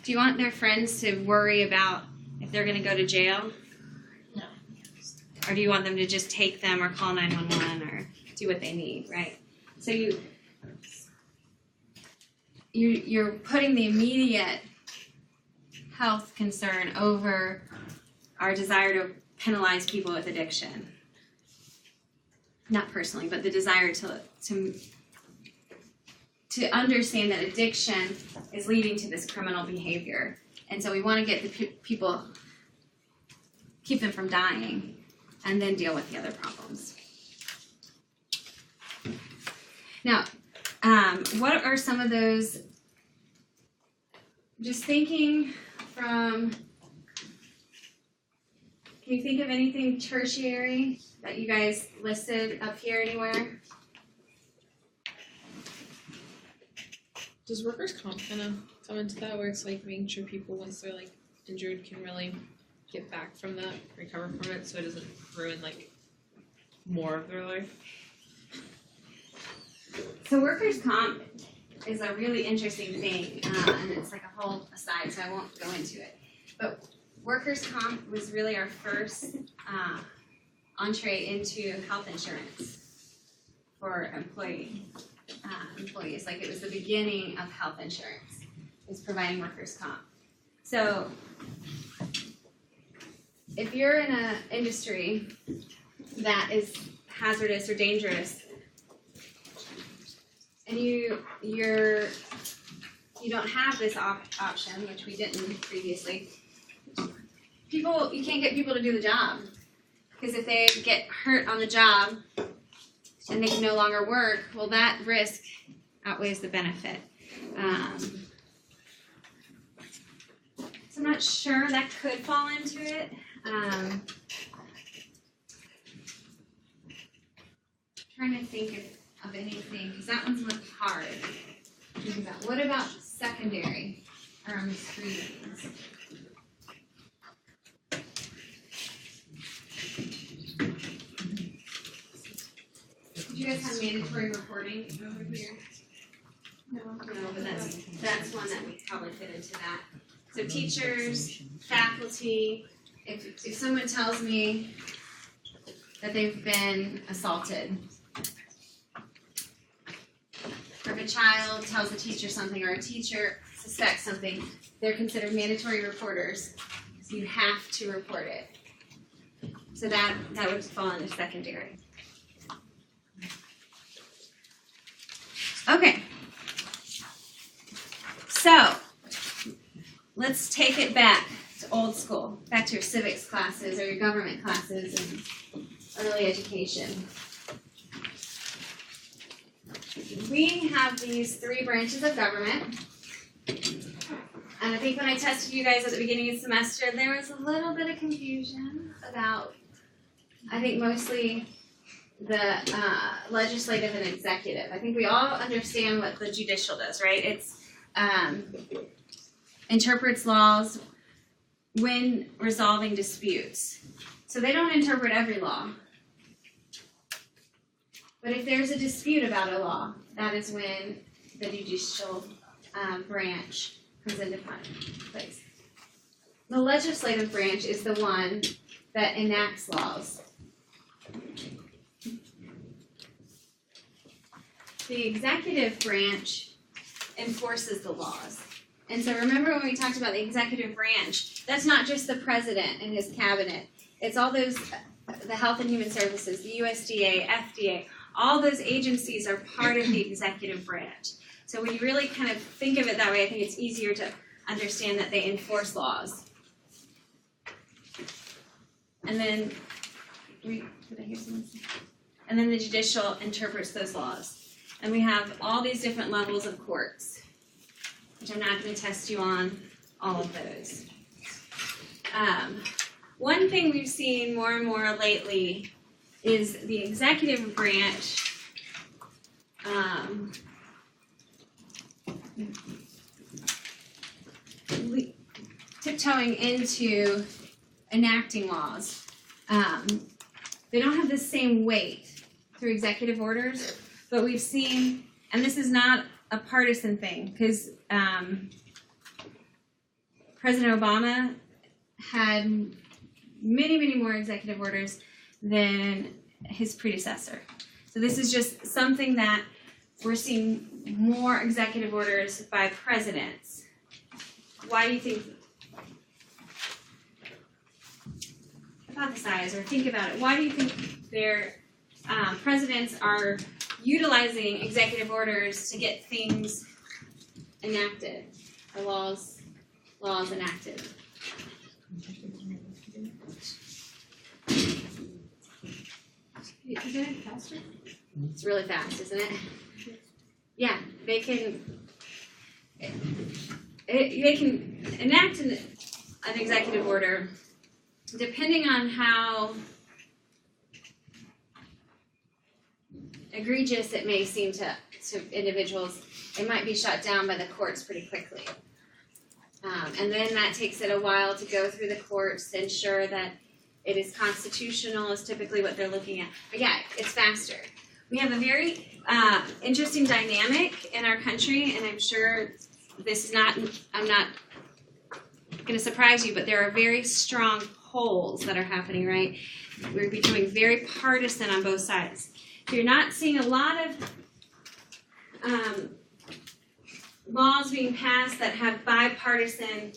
do you want their friends to worry about if they're going to go to jail? No. Or do you want them to just take them or call 911 or do what they need, right? So you're putting the immediate health concern over our desire to penalize people with addiction. Not personally, but the desire to understand that addiction is leading to this criminal behavior. And so we want to get the people, keep them from dying, and then deal with the other problems. Now, what are some of those, just thinking from, can you think of anything tertiary that you guys listed up here anywhere? Does workers' comp kind of come into that, where it's like making sure people, once they're like injured, can really get back from that, recover from it, so it doesn't ruin like more of their life? So workers' comp is a really interesting thing, and it's like a whole aside, so I won't go into it. But workers' comp was really our first entree into health insurance for employees. Like it was the beginning of health insurance, is providing workers' comp. So if you're in an industry that is hazardous or dangerous, and you don't have this option, which we didn't previously, you can't get people to do the job. Because if they get hurt on the job and they can no longer work, well, that risk outweighs the benefit. So I'm not sure that could fall into it. Trying to think of anything, because that one's really hard. What about secondary screenings? Did you guys have mandatory reporting over here? No, but that's one that we probably fit into that. So teachers, faculty, if someone tells me that they've been assaulted, or if a child tells a teacher something, or a teacher suspects something, they're considered mandatory reporters, so you have to report it. So that would fall under secondary. Okay, so let's take it back to old school, back to your civics classes or your government classes and early education. We have these 3 branches of government, and I think when I tested you guys at the beginning of the semester, there was a little bit of confusion about, I think mostly the legislative and executive. I think we all understand what the judicial does, right? It's interprets laws when resolving disputes. So they don't interpret every law. But if there's a dispute about a law, that is when the judicial branch comes into place. The legislative branch is the one that enacts laws. The executive branch enforces the laws. And so remember when we talked about the executive branch, that's not just the president and his cabinet. It's all those, the Health and Human Services, the USDA, FDA, all those agencies are part of the executive branch. So when you really kind of think of it that way, I think it's easier to understand that they enforce laws. And then, did I hear someone say? And then the judicial interprets those laws. And we have all these different levels of courts, which I'm not going to test you on all of those. One thing we've seen more and more lately is the executive branch tiptoeing into enacting laws. They don't have the same weight through executive orders, but we've seen, and this is not a partisan thing, because President Obama had many, many more executive orders than his predecessor. So this is just something that we're seeing more executive orders by presidents. Why do you think? Hypothesize or think about it. Why do you think their presidents are utilizing executive orders to get things enacted, or laws enacted? Is it faster? It's really fast, isn't it? Yeah, they can enact an executive order depending on how egregious it may seem to individuals. It might be shut down by the courts pretty quickly. And then that takes it a while to go through the courts to ensure that it is constitutional, is typically what they're looking at. But yeah, it's faster. We have a very interesting dynamic in our country, and I'm sure this is not, I'm not going to surprise you, but there are very strong polls that are happening, right? We're becoming very partisan on both sides. So you're not seeing a lot of laws being passed that have bipartisan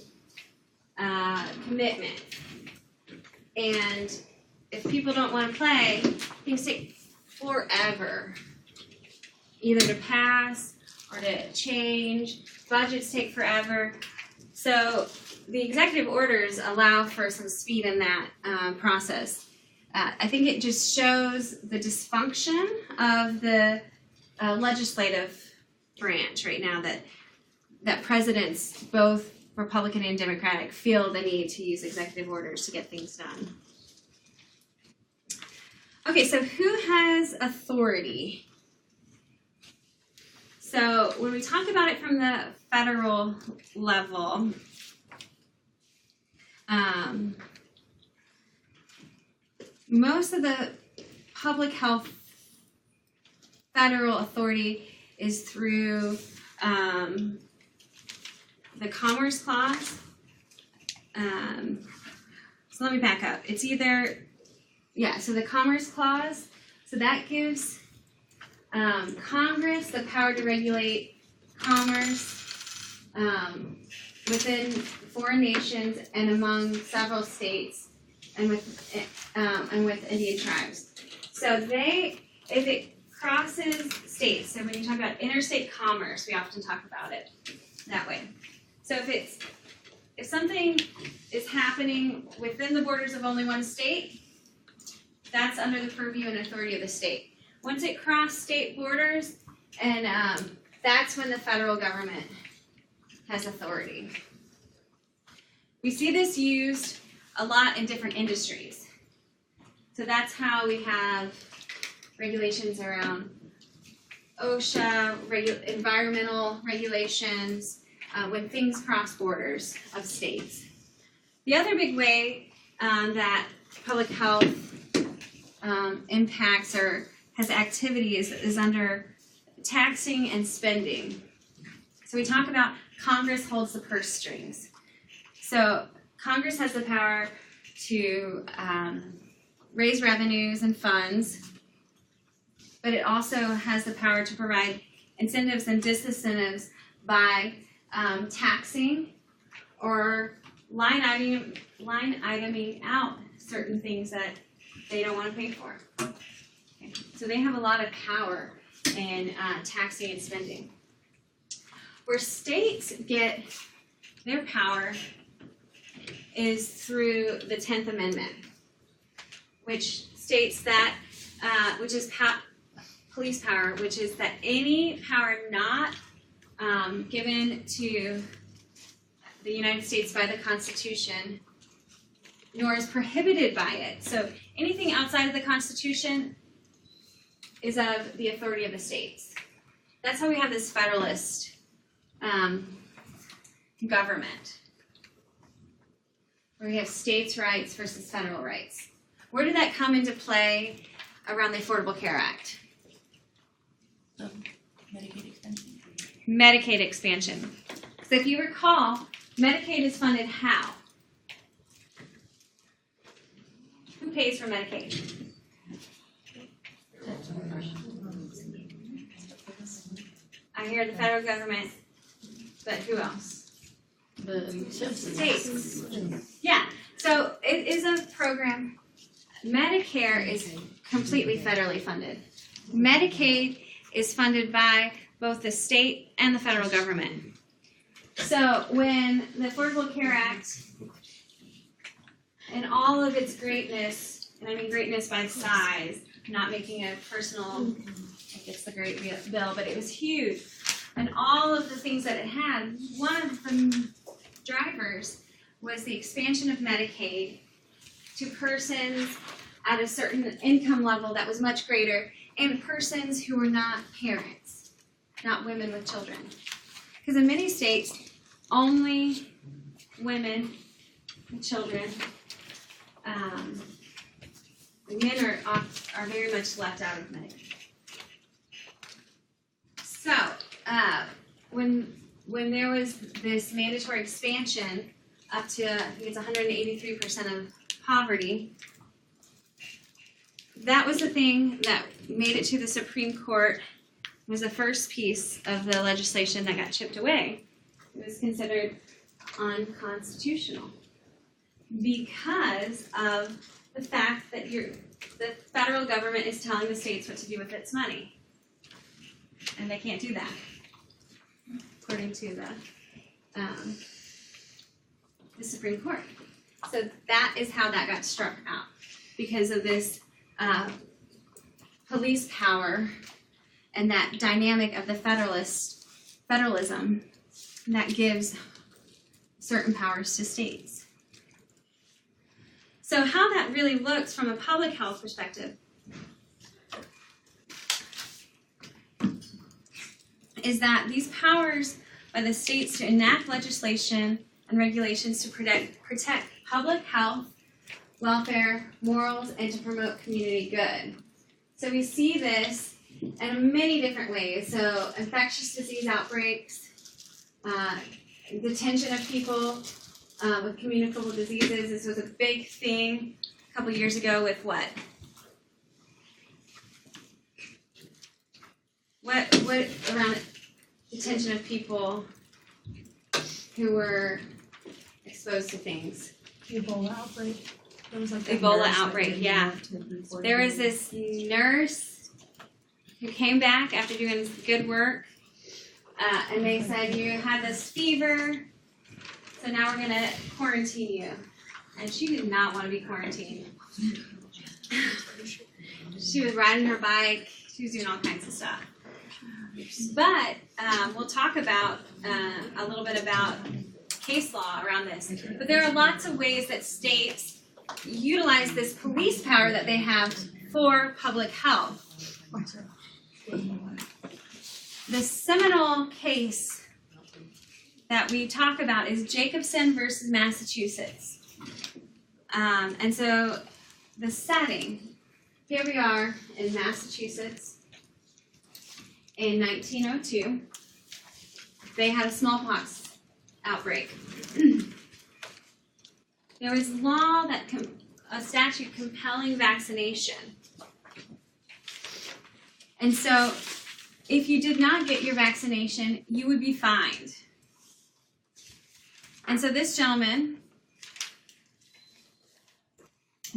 commitment. And if people don't want to play, things take forever, either to pass or to change. Budgets take forever. So the executive orders allow for some speed in that process. I think it just shows the dysfunction of the legislative branch right now, that presidents, both Republican and Democratic, feel the need to use executive orders to get things done. Okay, so who has authority? So when we talk about it from the federal level, most of the public health federal authority is through the Commerce Clause. So let me back up. It's either, so the Commerce Clause, so that gives Congress the power to regulate commerce within foreign nations and among several states and with Indian tribes. So if it crosses states, so when you talk about interstate commerce, we often talk about it that way. So if something is happening within the borders of only one state, that's under the purview and authority of the state. Once it crosses state borders, and that's when the federal government has authority. We see this used a lot in different industries. So that's how we have regulations around OSHA, environmental regulations, when things cross borders of states. The other big way that public health impacts or has activity is under taxing and spending. So we talk about Congress holds the purse strings. So Congress has the power to raise revenues and funds, but it also has the power to provide incentives and disincentives by taxing or line iteming out certain things that they don't want to pay for. Okay. So they have a lot of power in taxing and spending. Where states get their power is through the 10th Amendment, which states that, which is police power, which is that any power not given to the United States by the Constitution, nor is prohibited by it. So anything outside of the Constitution is of the authority of the states. That's how we have this federalist government, where we have states' rights versus federal rights. Where did that come into play around the Affordable Care Act? Medicaid extension. Medicaid expansion. So if you recall, Medicaid is funded how? Who pays for Medicaid? I hear the federal government, but who else? The States. Yeah, so it is a program. Medicare is completely federally funded. Medicaid is funded by both the state and the federal government. So when the Affordable Care Act, and all of its greatness, and I mean greatness by size, not making a personal, like it's the great bill, but it was huge. And all of the things that it had, one of the drivers was the expansion of Medicaid to persons at a certain income level that was much greater, and persons who were not parents, not women with children. Because in many states, only women and children, men are very much left out of Medicaid. when there was this mandatory expansion up to, I think it's 183% of poverty, that was the thing that made it to the Supreme Court. It was the first piece of the legislation that got chipped away. It was considered unconstitutional because of the fact that the federal government is telling the states what to do with its money. And they can't do that, according to the Supreme Court. So that is how that got struck out, because of this police power and that dynamic of the federalism that gives certain powers to states. So how that really looks from a public health perspective is that these powers by the states to enact legislation and regulations to protect public health, welfare, morals, and to promote community good. So we see this in many different ways. So infectious disease outbreaks, detention of people with communicable diseases. This was a big thing a couple years ago with what? What around detention of people who were exposed to things? The Ebola outbreak. There was like The Ebola outbreak, yeah. There was this nurse who came back after doing good work, and they said, you had this fever, so now we're gonna quarantine you. And she did not want to be quarantined. She was riding her bike, she was doing all kinds of stuff. But we'll talk about a little bit about case law around this. But there are lots of ways that states utilize this police power that they have for public health. The seminal case that we talk about is Jacobson versus Massachusetts. And so the setting, here we are in Massachusetts in 1902. They had a smallpox outbreak. There was law that a statute compelling vaccination. And so if you did not get your vaccination, you would be fined. And so this gentleman,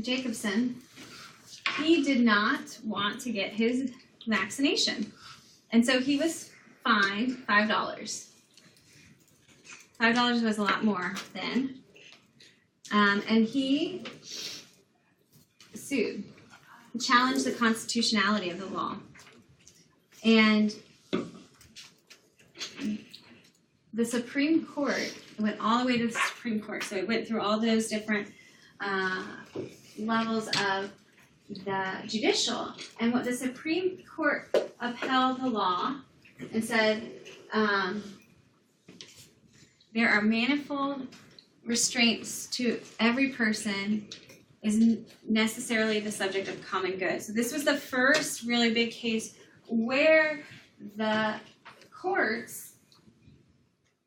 Jacobson, he did not want to get his vaccination. And so he was fined $5. $5 was a lot more then. And he sued, challenged the constitutionality of the law. And the Supreme Court went all the way to the Supreme Court. So it went through all those different levels of the judicial. And what the Supreme Court upheld the law and said there are manifold restraints to every person isn't necessarily the subject of common good. So this was the first really big case where the courts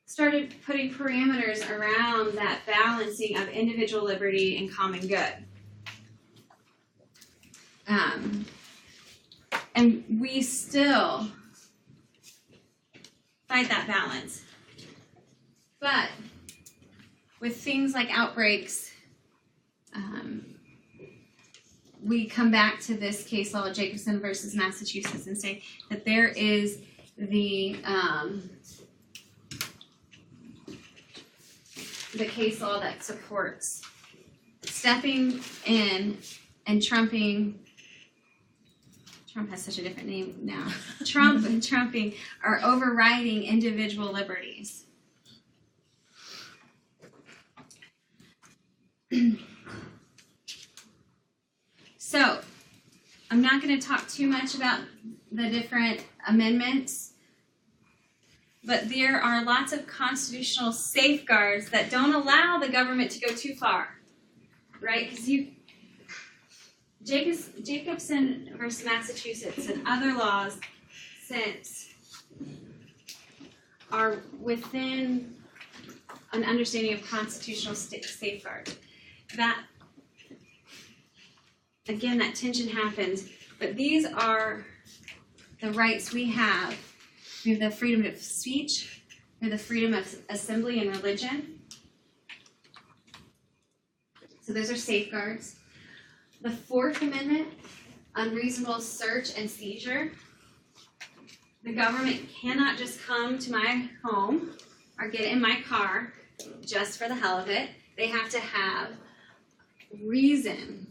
started putting parameters around that balancing of individual liberty and common good. And we still fight that balance. But with things like outbreaks, we come back to this case law, Jacobson versus Massachusetts, and say that there is the case law that supports stepping in and trumping. Trump has such a different name now. Trump and trumping are overriding individual liberties. So, I'm not going to talk too much about the different amendments, but there are lots of constitutional safeguards that don't allow the government to go too far, right? Because Jacobson versus Massachusetts and other laws since are within an understanding of constitutional safeguard. That, again, that tension happens, but these are the rights we have. We have the freedom of speech, we have the freedom of assembly and religion. So those are safeguards. The Fourth Amendment, unreasonable search and seizure. The government cannot just come to my home or get in my car just for the hell of it. They have to have reason,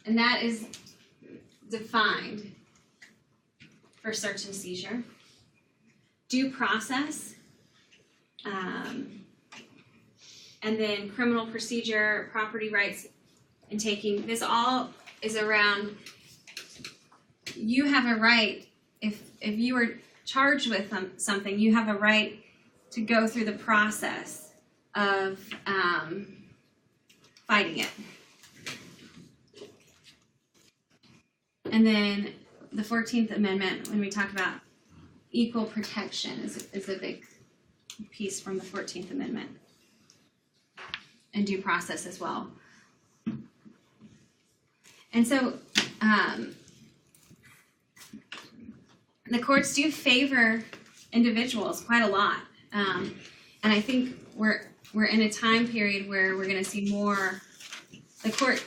and that is defined for search and seizure. Due process, and then criminal procedure, property rights, and taking. This all is around, you have a right, if you were charged with something, you have a right to go through the process of fighting it. And then the 14th Amendment, when we talk about equal protection, is a big piece from the 14th Amendment. And due process as well. And so the courts do favor individuals quite a lot. And I think we're in a time period where we're going to see more. The court's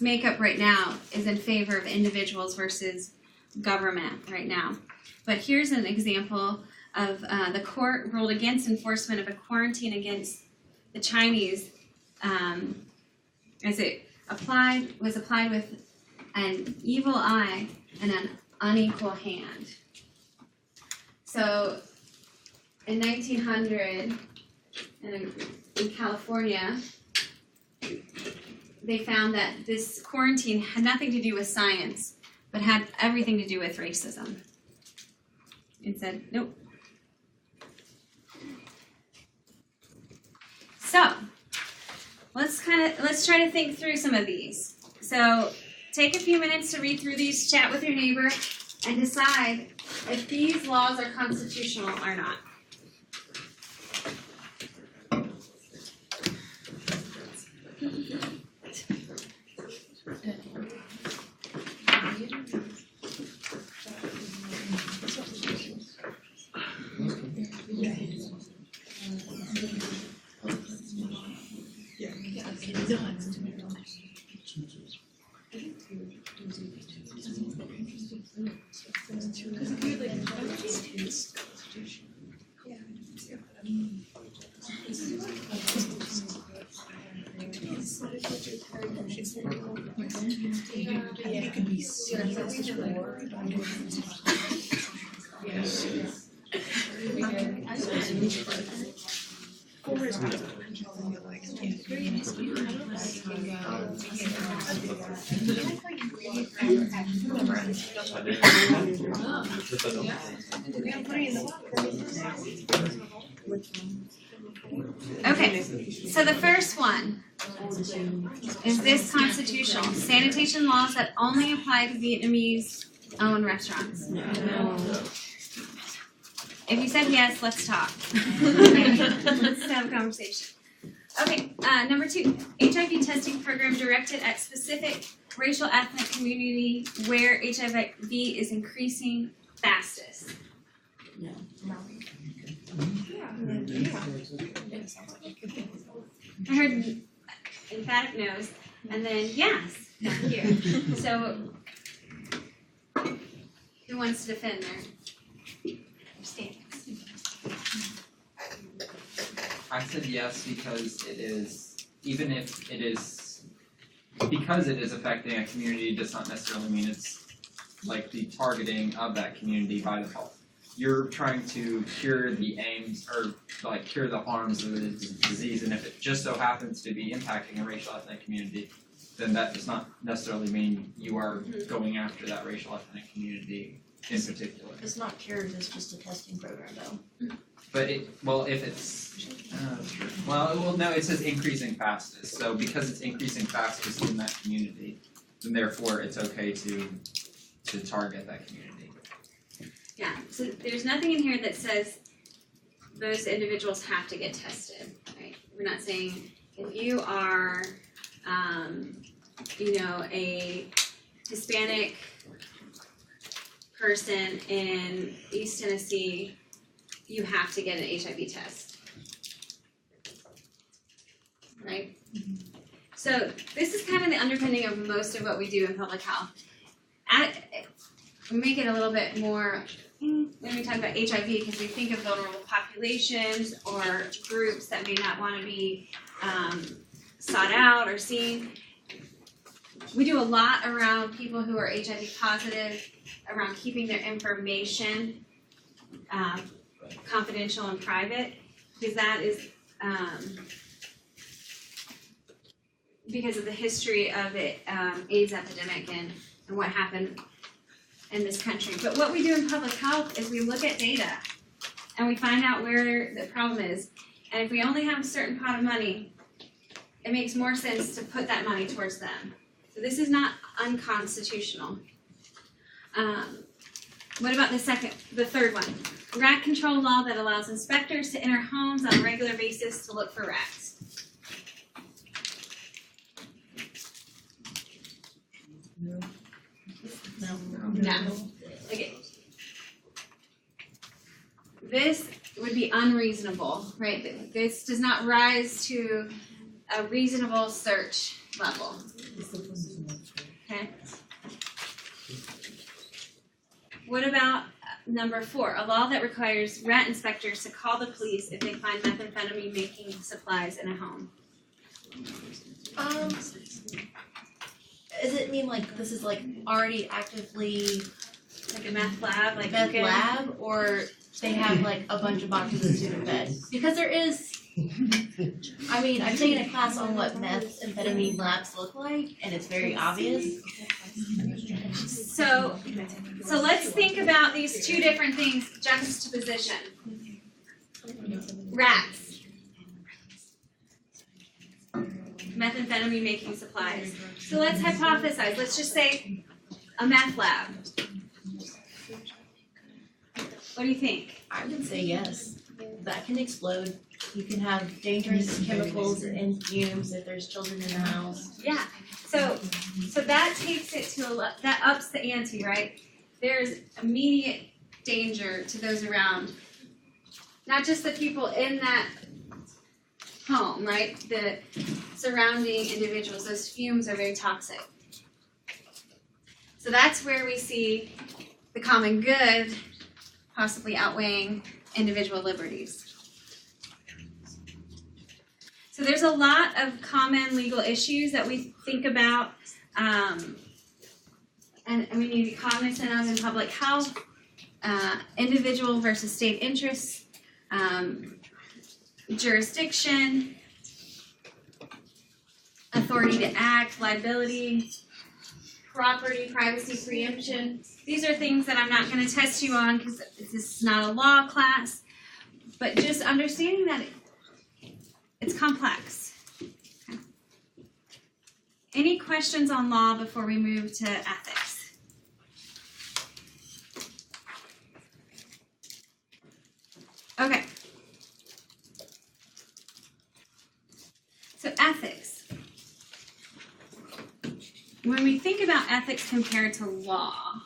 makeup right now is in favor of individuals versus government right now. But here's an example of the court ruled against enforcement of a quarantine against the Chinese as it was applied with an evil eye and an unequal hand. So in 1900 in California, they found that this quarantine had nothing to do with science, but had everything to do with racism. It said, nope. So, let's try to think through some of these. So, take a few minutes to read through these, chat with your neighbor, and decide if these laws are constitutional or not. Okay, so the first one, is this constitutional? Sanitation laws that only apply to Vietnamese-owned restaurants. No. If you said yes, let's talk. Let's have a conversation. Okay, number 2, HIV testing program directed at specific racial ethnic community where HIV is increasing fastest. No. I heard emphatic no's, and then yes, not here. So, who wants to defend their stance? I said yes because it is, even if it is, because it is affecting a community does not necessarily mean it's like the targeting of that community by the health. You're trying to cure the aims, or like cure the harms of the disease, and if it just so happens to be impacting a racial ethnic community, then that does not necessarily mean you are going after that racial ethnic community in particular. It's not cured, it's just a testing program though. But if it's, true. Well, no, it says increasing fastest. So because it's increasing fastest in that community, then therefore it's okay to target that community. Yeah, so there's nothing in here that says those individuals have to get tested, right? We're not saying if you are, a Hispanic person in East Tennessee, you have to get an HIV test, right? So this is kind of the underpinning of most of what we do in public health. We make it a little bit more when we talk about HIV, because we think of vulnerable populations or groups that may not want to be sought out or seen. We do a lot around people who are HIV positive, around keeping their information confidential and private, because that is because of the history of the AIDS epidemic and what happened in this country. But what we do in public health is we look at data and we find out where the problem is. And if we only have a certain pot of money, it makes more sense to put that money towards them. So this is not unconstitutional. What about the third one? Rat control law that allows inspectors to enter homes on a regular basis to look for rats. No. No. Okay. This would be unreasonable, right? This does not rise to a reasonable search level. Okay. What about number 4, a law that requires rat inspectors to call the police if they find methamphetamine making supplies in a home? Does it mean like this is like already actively Like a meth lab, like meth okay. lab, or they have like a bunch of boxes of student bed? Because there is. I mean, I've taken a class on what methamphetamine labs look like, and it's very obvious. So let's think about these two different things juxtaposition. Rats. Methamphetamine making supplies. So let's hypothesize. Let's just say a meth lab. What do you think? I would say yes. That can explode. You can have dangerous chemicals and fumes if there's children in the house. Yeah. So that takes it to that ups the ante, right? There's immediate danger to those around. Not just the people in that home, right? The surrounding individuals. Those fumes are very toxic. So that's where we see the common good possibly outweighing individual liberties. So there's a lot of common legal issues that we think about and we need to be cognizant of in public health, individual versus state interests, jurisdiction, authority to act, liability, property, privacy, preemption. These are things that I'm not going to test you on because this is not a law class, but just understanding that it's complex. Okay. Any questions on law before we move to ethics? Okay. So ethics. When we think about ethics compared to law,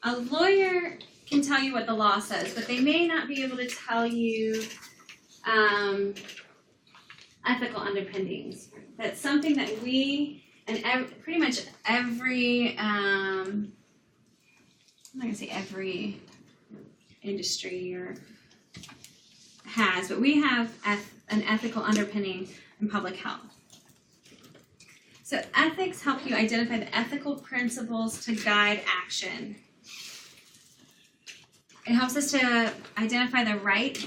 a lawyer can tell you what the law says, but they may not be able to tell you ethical underpinnings. That's something that we and pretty much every I'm not gonna say every industry or has, but we have an ethical underpinning in public health. So ethics help you identify the ethical principles to guide action. It helps us to identify the right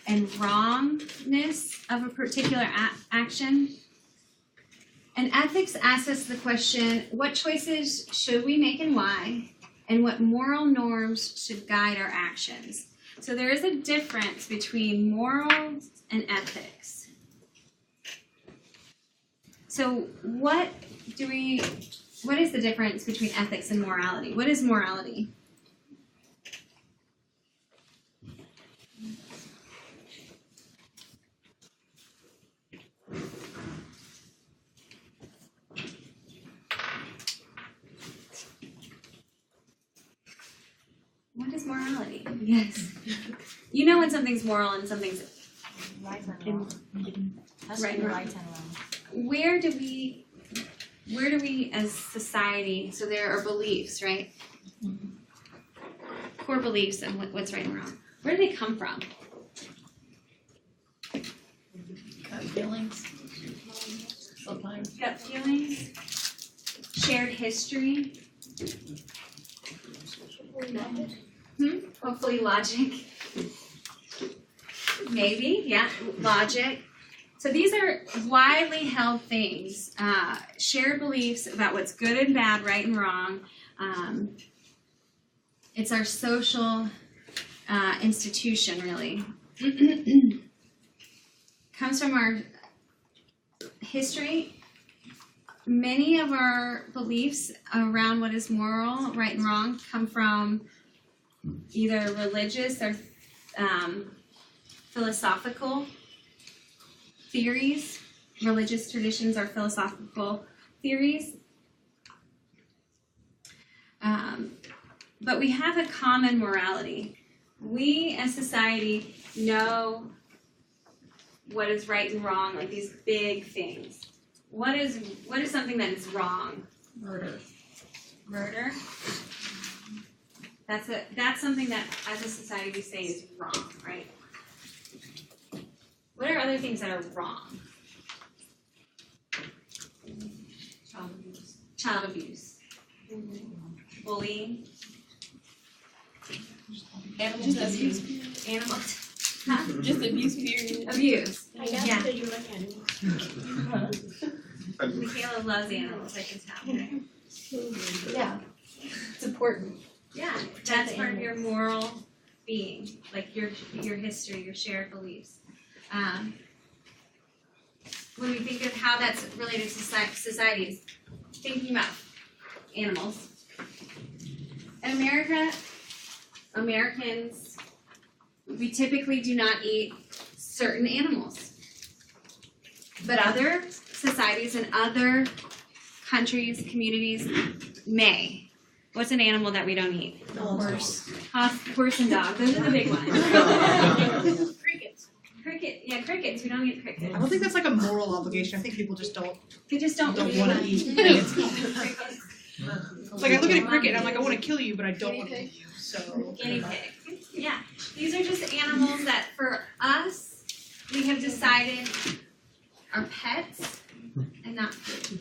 and wrongness of a particular action. And ethics asks us the question, what choices should we make and why? And what moral norms should guide our actions? So there is a difference between morals and ethics. So what is the difference between ethics and morality? What is morality? What is morality? Yes. You know when something's moral and something's Right and wrong. Has to Right be and wrong. right and wrong. where do we as society, so there are beliefs, right? Core beliefs and what's right and wrong. Where do they come from? Gut feelings. Sometimes. Gut feelings, shared history. Hopefully logic. Maybe, yeah, logic. So these are widely held things, shared beliefs about what's good and bad, right and wrong. It's our social institution, really. Comes from our history. Many of our beliefs around what is moral, right and wrong, come from either religious or philosophical theories. Religious traditions are philosophical theories. But we have a common morality. We as society know what is right and wrong, like these big things. What is something that is wrong? Murder. Murder. That's something that as a society we say is wrong, right? What are other things that are wrong? Child abuse. Bullying. Animal abuse. Animals. Huh? Just abuse period. Abuse. Yeah. You like animals. Michaela loves animals, I can tell, right? Yeah. It's important. Yeah, that's part of your moral being, like your history, your shared beliefs. When we think of how that's related to societies, thinking about animals. In America, Americans, we typically do not eat certain animals. But other societies and other countries, communities may. What's an animal that we don't eat? Horse. Horse and dog. Those are the big ones. Crickets. Crickets. We don't eat crickets. I don't think that's like a moral obligation. I think people just don't They just don't really want to want eat. crickets. Like I look at a cricket and I'm like, I want to kill you, but I don't want to kill you. So Guinea pig. Yeah. These are just animals that for us, we have decided are pets and not food.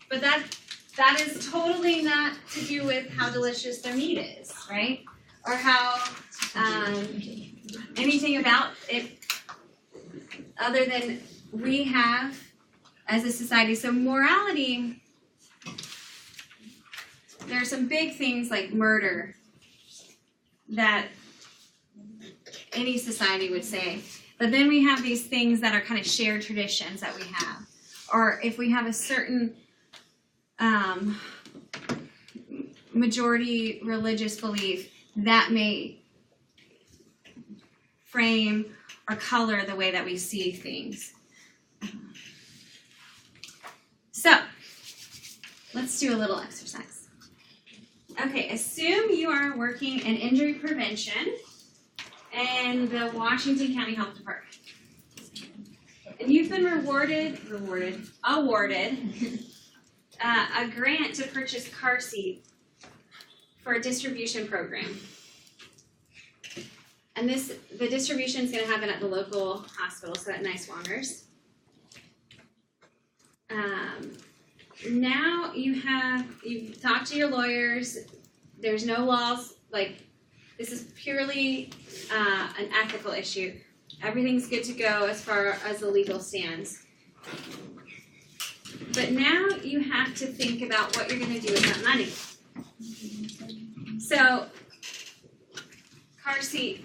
But that is totally not to do with how delicious their meat is, right? Or how anything about it other than we have as a society. So morality, there are some big things like murder that any society would say. But then we have these things that are kind of shared traditions that we have. Or if we have a certain majority religious belief, that may frame or color the way that we see things. So, let's do a little exercise. Okay, assume you are working in injury prevention in the Washington County Health Department. And you've been awarded a grant to purchase car seats for a distribution program. And the distribution is going to happen at the local hospital, so at Niswangers. Now you've talked to your lawyers. There's no laws, like this is purely an ethical issue. Everything's good to go as far as the legal stands. But now you have to think about what you're going to do with that money. So, car seat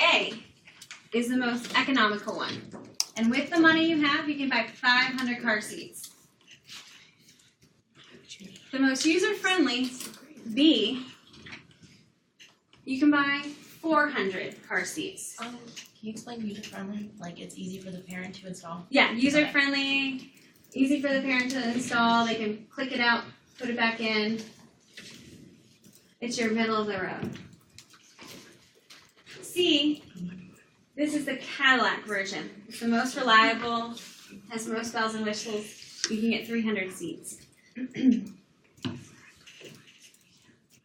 A is the most economical one. And with the money you have, you can buy 500 car seats. The most user-friendly, B, you can buy 400 car seats. Can you explain user-friendly? Like it's easy for the parent to install? Yeah, user-friendly, easy for the parent to install. They can click it out, put it back in. It's your middle of the road. see, this is the Cadillac version. It's the most reliable, has the most bells and whistles. You can get 300 seats.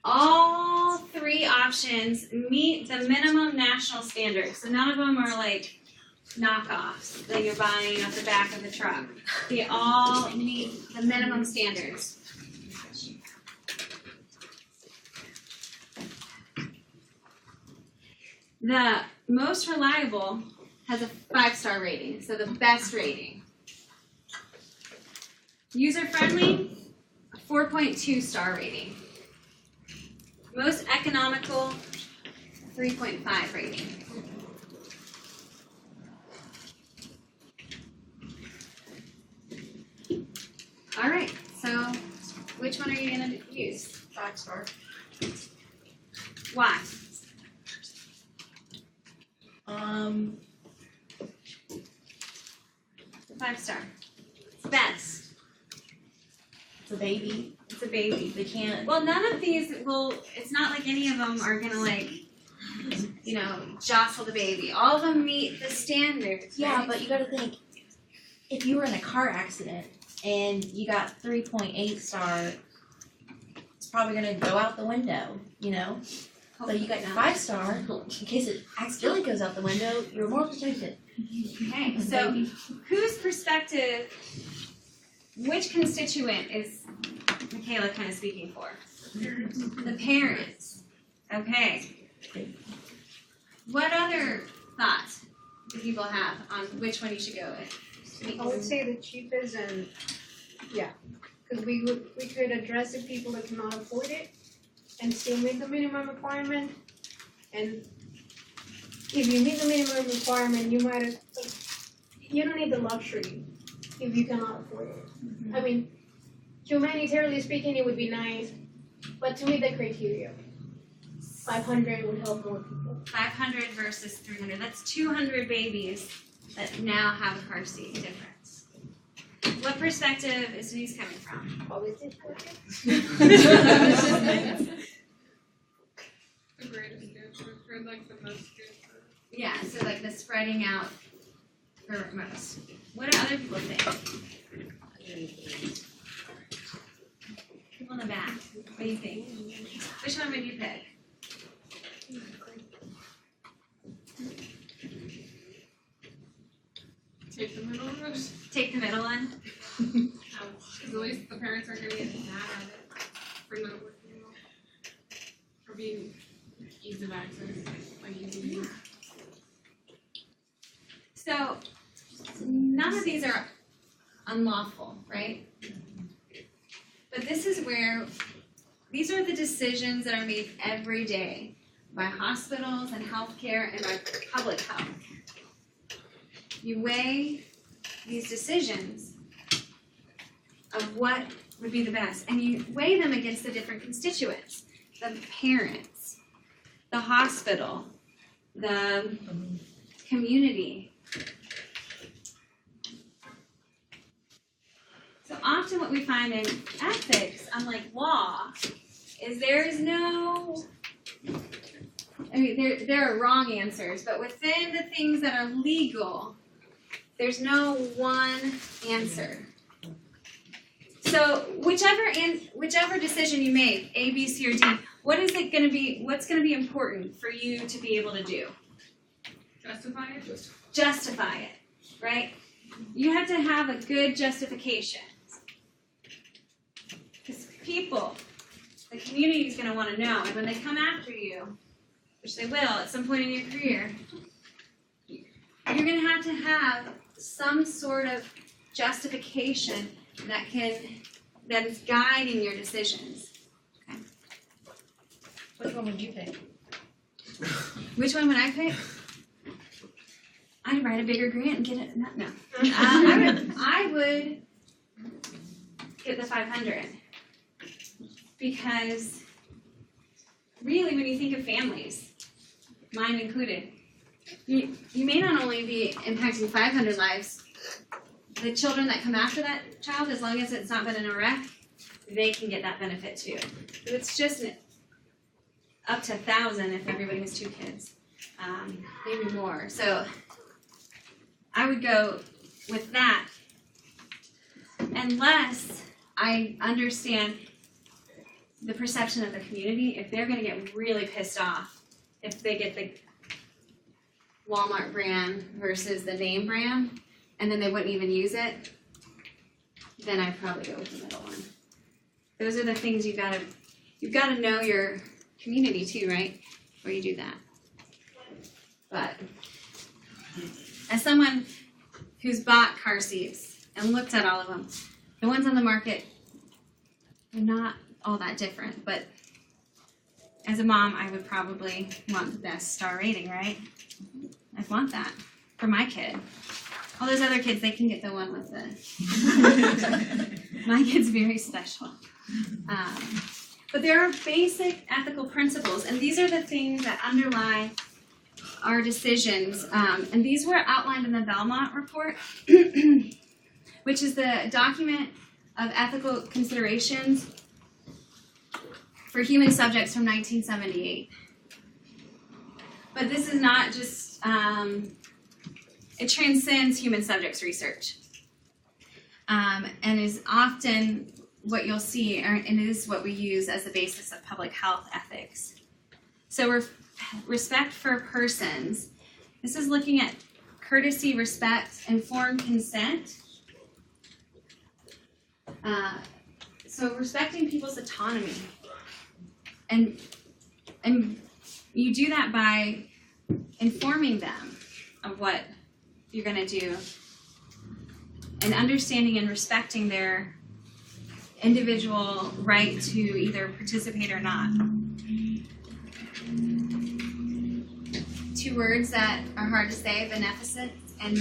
All three options meet the minimum national standards. So none of them are like knockoffs that you're buying off the back of the truck. They all meet the minimum standards. The most reliable has a 5-star rating, so the best rating. User friendly, a 4.2 star rating. Most economical, 3.5 rating. All right, so which one are you gonna use? 5-star. Why? The 5-star. It's best. It's a baby. It's a baby. They can't. Well, none of these will, it's not like any of them are gonna like, you know, jostle the baby. All of them meet the standards. Yeah, right? but you gotta think, if you were in a car accident and you got 3.8 star, it's probably gonna go out the window, you know? So you got your 5-star, in case it accidentally goes out the window, you're more protected. Okay, so whose perspective, which constituent is Michaela kind of speaking for? The parents. Okay. What other thoughts do people have on which one you should go with? I would say the cheapest and, yeah, because we could address the people that cannot afford it and still meet the minimum requirement. And if you meet the minimum requirement, you don't need the luxury if you cannot afford it. I mean, humanitarianly speaking, it would be nice, but to meet the criteria, 500 would help more people. 500 versus 300. That's 200 babies that now have a car seat difference. What perspective is Denise coming from? Positive. The greatest good for like the most good for. Yeah, so like the spreading out for most. What do other people think? People in the back, what do you think? Which one would you pick? Take the middle of it. Take the middle one? Because at least the parents aren't gonna get mad at it for not working out. For being ease of access, like easy to use. So, none of these are unlawful, right? But this is where, these are the decisions that are made every day by hospitals and healthcare and by public health. You weigh these decisions of what would be the best, and you weigh them against the different constituents, the parents, the hospital, the community. So often what we find in ethics, unlike law, is there is no, I mean, there are wrong answers, but within the things that are legal, there's no one answer. So whichever decision you make, A, B, C, or D, what's going to be important for you to be able to do? Justify it? Justify it, right? You have to have a good justification. Because people, the community is going to want to know, and when they come after you, which they will at some point in your career, you're going to have some sort of justification that is guiding your decisions. Okay. Which one would you pick? Which one would I pick? I'd write a bigger grant and get it. No. I would get the 500 because really, when you think of families, mine included, you may not only be impacting 500 lives. The children that come after that child, as long as it's not been in a wreck, they can get that benefit too. It's just up to 1,000 if everybody has 2 kids. maybe more. So I would go with that, unless I understand the perception of the community. If they're gonna get really pissed off if they get the Walmart brand versus the name brand, and then they wouldn't even use it, then I'd probably go with the middle one. Those are the things you've gotta know your community too, right? Before you do that. But as someone who's bought car seats and looked at all of them, the ones on the market, they're not all that different, but as a mom, I would probably want the best star rating, right? I'd want that for my kid. All those other kids, they can get the one with the... My kid's very special. But there are basic ethical principles, and these are the things that underlie our decisions. And these were outlined in the Belmont Report, which is the document of ethical considerations for human subjects from 1978. But this is not just, it transcends human subjects research. And is often what you'll see, and it is what we use as the basis of public health ethics. So respect for persons. This is looking at courtesy, respect, informed consent. So respecting people's autonomy. And you do that by informing them of what you're going to do and understanding and respecting their individual right to either participate or not. 2 words that are hard to say: beneficence and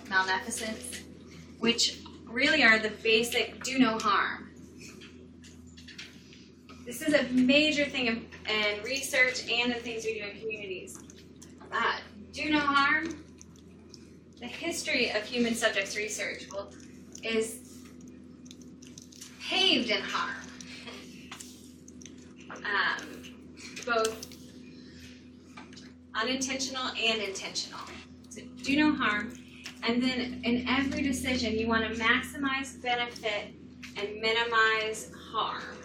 malfeasance, which really are the basic do no harm. This is a major thing in research and in things we do in communities. Do no harm. The history of human subjects research is paved in harm. Both unintentional and intentional. So do no harm. And then in every decision, you want to maximize benefit and minimize harm.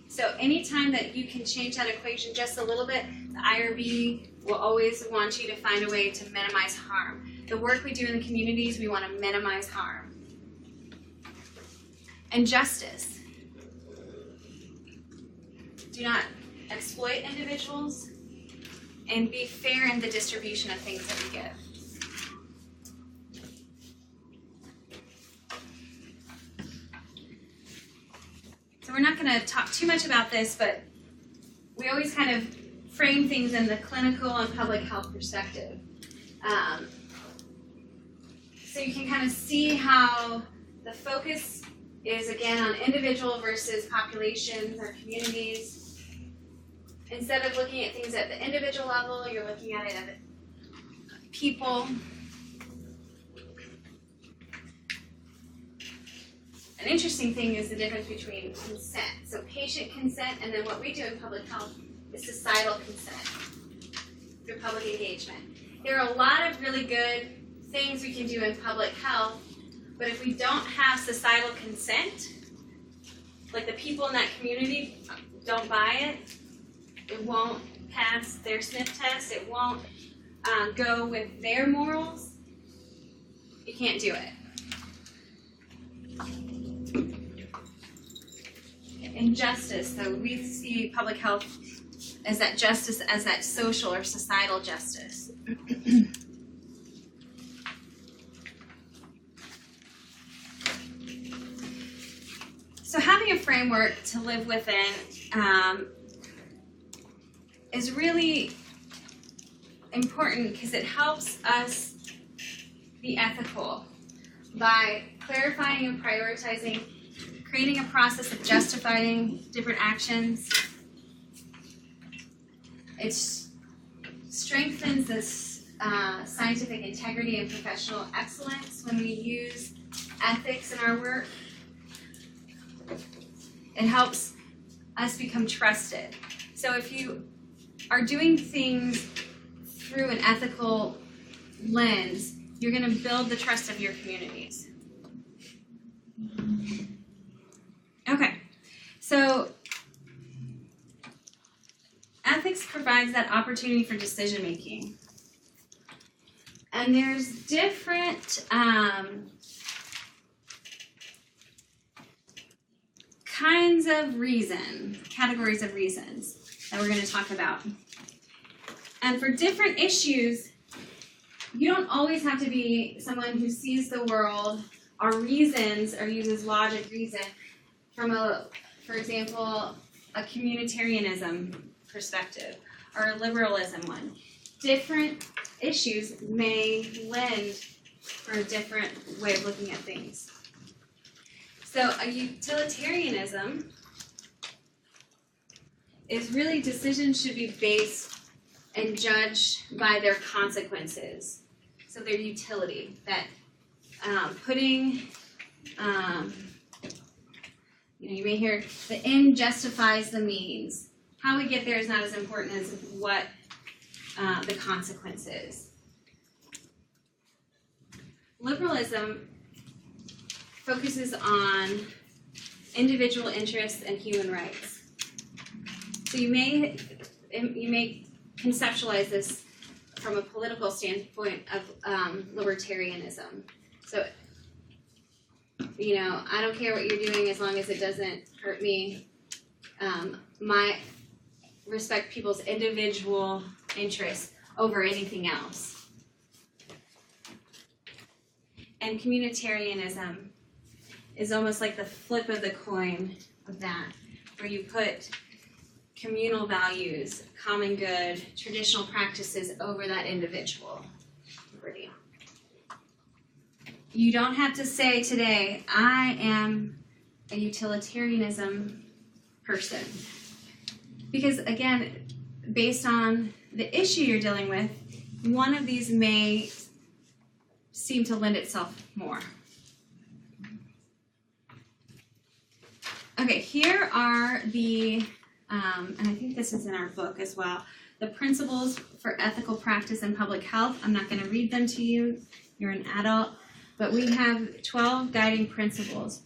So anytime that you can change that equation just a little bit, the IRB will always want you to find a way to minimize harm. The work we do in the communities, we want to minimize harm. And justice. Do not exploit individuals, and be fair in the distribution of things that we give. So we're not going to talk too much about this, but we always kind of frame things in the clinical and public health perspective. So you can kind of see how the focus is, again, on individual versus populations or communities. Instead of looking at things at the individual level, you're looking at it at people. An interesting thing is the difference between consent. So patient consent, and then what we do in public health is societal consent through public engagement. There are a lot of really good things we can do in public health, but if we don't have societal consent, like the people in that community don't buy it, it won't pass their sniff test, it won't go with their morals, you can't do it. In justice, though, we see public health as that justice, as that social or societal justice. So having a framework to live within is really important because it helps us be ethical by clarifying and prioritizing, creating a process of justifying different actions. It strengthens this scientific integrity and professional excellence when we use ethics in our work. It helps us become trusted. So if you are doing things through an ethical lens, you're going to build the trust of your communities. Okay, so ethics provides that opportunity for decision making. And there's different kinds of categories of reasons that we're going to talk about. And for different issues, you don't always have to be someone who sees the world or reasons or uses logic reason from for example, a communitarianism perspective or a liberalism one. Different issues may lend for a different way of looking at things. So a utilitarianism is really decisions should be based and judged by their consequences. So their utility, that you may hear the end justifies the means. How we get there is not as important as what the consequence is. Liberalism focuses on individual interests and human rights. So you may conceptualize this from a political standpoint of libertarianism. So, I don't care what you're doing as long as it doesn't hurt me. My respect people's individual interests over anything else. And communitarianism is almost like the flip of the coin of that, where you put communal values, common good, traditional practices over that individual liberty. You don't have to say today, I am a utilitarianism person. Because again, based on the issue you're dealing with, one of these may seem to lend itself more. Okay, here are the, and I think this is in our book as well, the principles for ethical practice in public health. I'm not going to read them to you, you're an adult, but we have 12 guiding principles.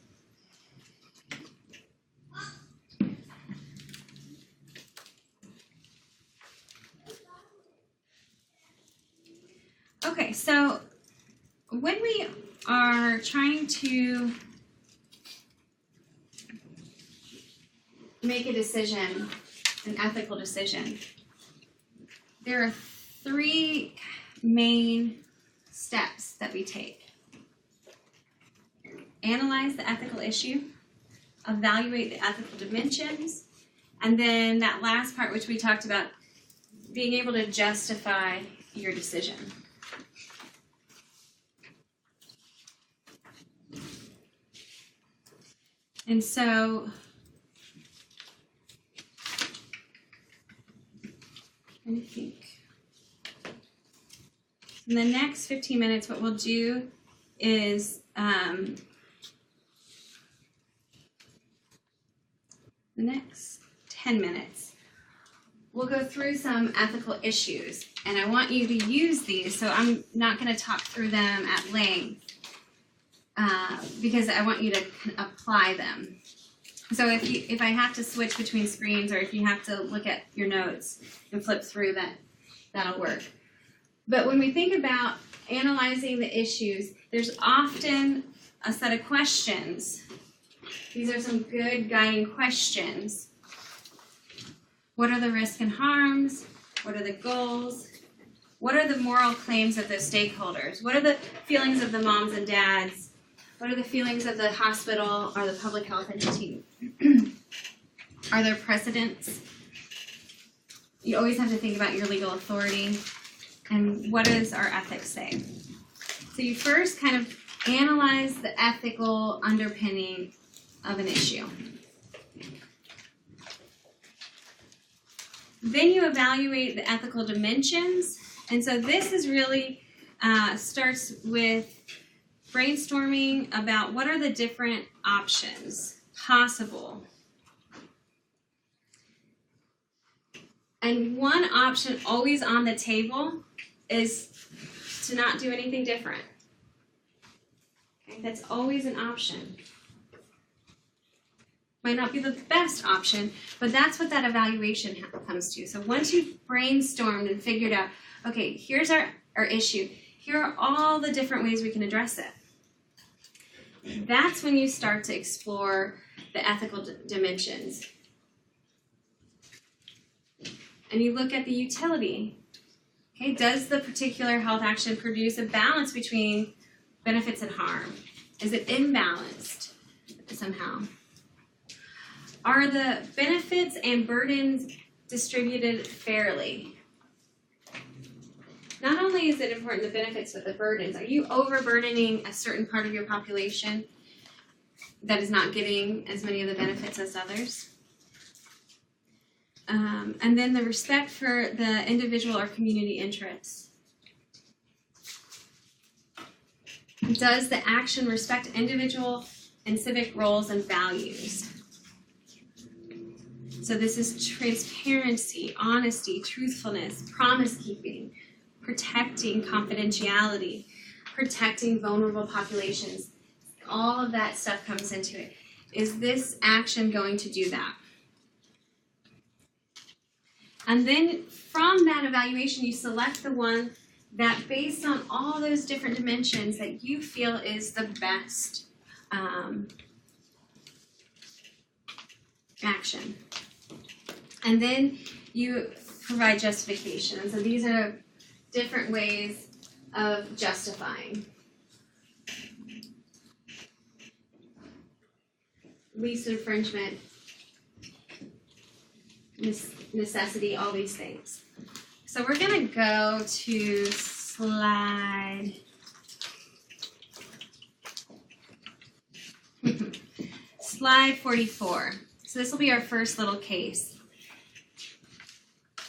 Okay, so when we are trying to make a decision, an ethical decision, there are 3 main steps that we take. Analyze the ethical issue, evaluate the ethical dimensions, and then that last part which we talked about, being able to justify your decision. And so, I think in the next 15 minutes, what we'll do is the next 10 minutes, we'll go through some ethical issues, and I want you to use these, so I'm not going to talk through them at length, because I want you to apply them. So if I have to switch between screens, or if you have to look at your notes and flip through, that'll work. But when we think about analyzing the issues, there's often a set of questions. These are some good guiding questions. What are the risks and harms? What are the goals? What are the moral claims of the stakeholders? What are the feelings of the moms and dads? What are the feelings of the hospital or the public health entity? Are there precedents? You always have to think about your legal authority. And what does our ethics say? So you first kind of analyze the ethical underpinning of an issue. Then you evaluate the ethical dimensions. And so this is really starts with brainstorming about what are the different options possible. And one option always on the table is to not do anything different. Okay, that's always an option. Might not be the best option, but that's what that evaluation comes to. So once you've brainstormed and figured out, okay, here's our issue, here are all the different ways we can address it. That's when you start to explore the ethical dimensions. And you look at the utility. Okay, does the particular health action produce a balance between benefits and harm? Is it imbalanced somehow? Are the benefits and burdens distributed fairly? Not only is it important the benefits, but the burdens. Are you overburdening a certain part of your population that is not getting as many of the benefits as others? And then the respect for the individual or community interests. Does the action respect individual and civic roles and values? So this is transparency, honesty, truthfulness, promise keeping, protecting confidentiality, protecting vulnerable populations. All of that stuff comes into it. Is this action going to do that? And then from that evaluation, you select the one that, based on all those different dimensions, that you feel is the best action. And then you provide justification. And so these are different ways of justifying. Least infringement, necessity, all these things. So we're gonna go to slide slide 44. So this will be our first little case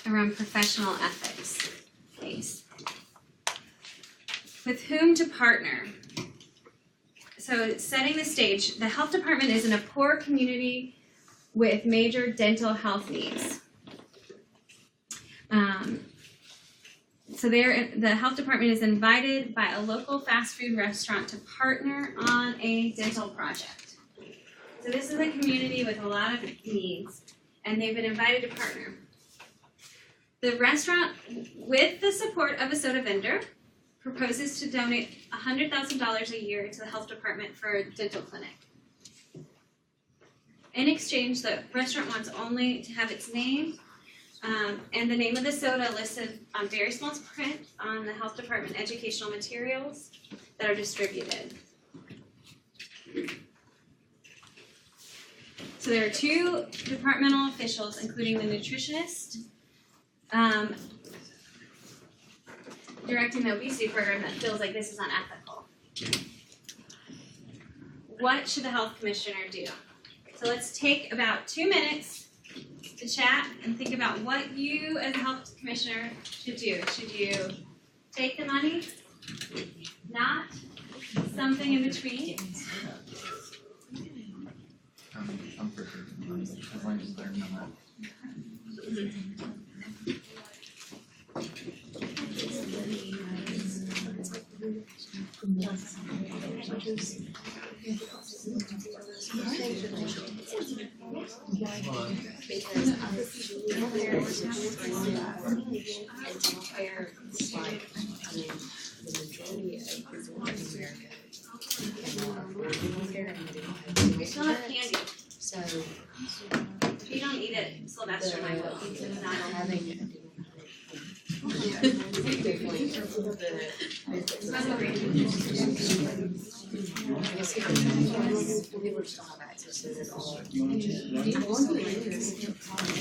around professional ethics case. With whom to partner? So setting the stage, the health department is in a poor community with major dental health needs. So the health department is invited by a local fast food restaurant to partner on a dental project. So this is a community with a lot of needs, and they've been invited to partner. The restaurant, with the support of a soda vendor, proposes to donate $100,000 a year to the health department for a dental clinic. In exchange, the restaurant wants only to have its name and the name of the soda listed on very small print on the health department educational materials that are distributed. So there are two departmental officials, including the nutritionist, directing the obesity program that feels like this is unethical. What should the health commissioner do? So let's take about 2 minutes to chat and think about what you as a health commissioner should do. Should you take the money? Not? Something in between? I'm for taking money, as long as they're not. Still have candy. So if you don't eat it, Sylvester might will eat it and I don't have it.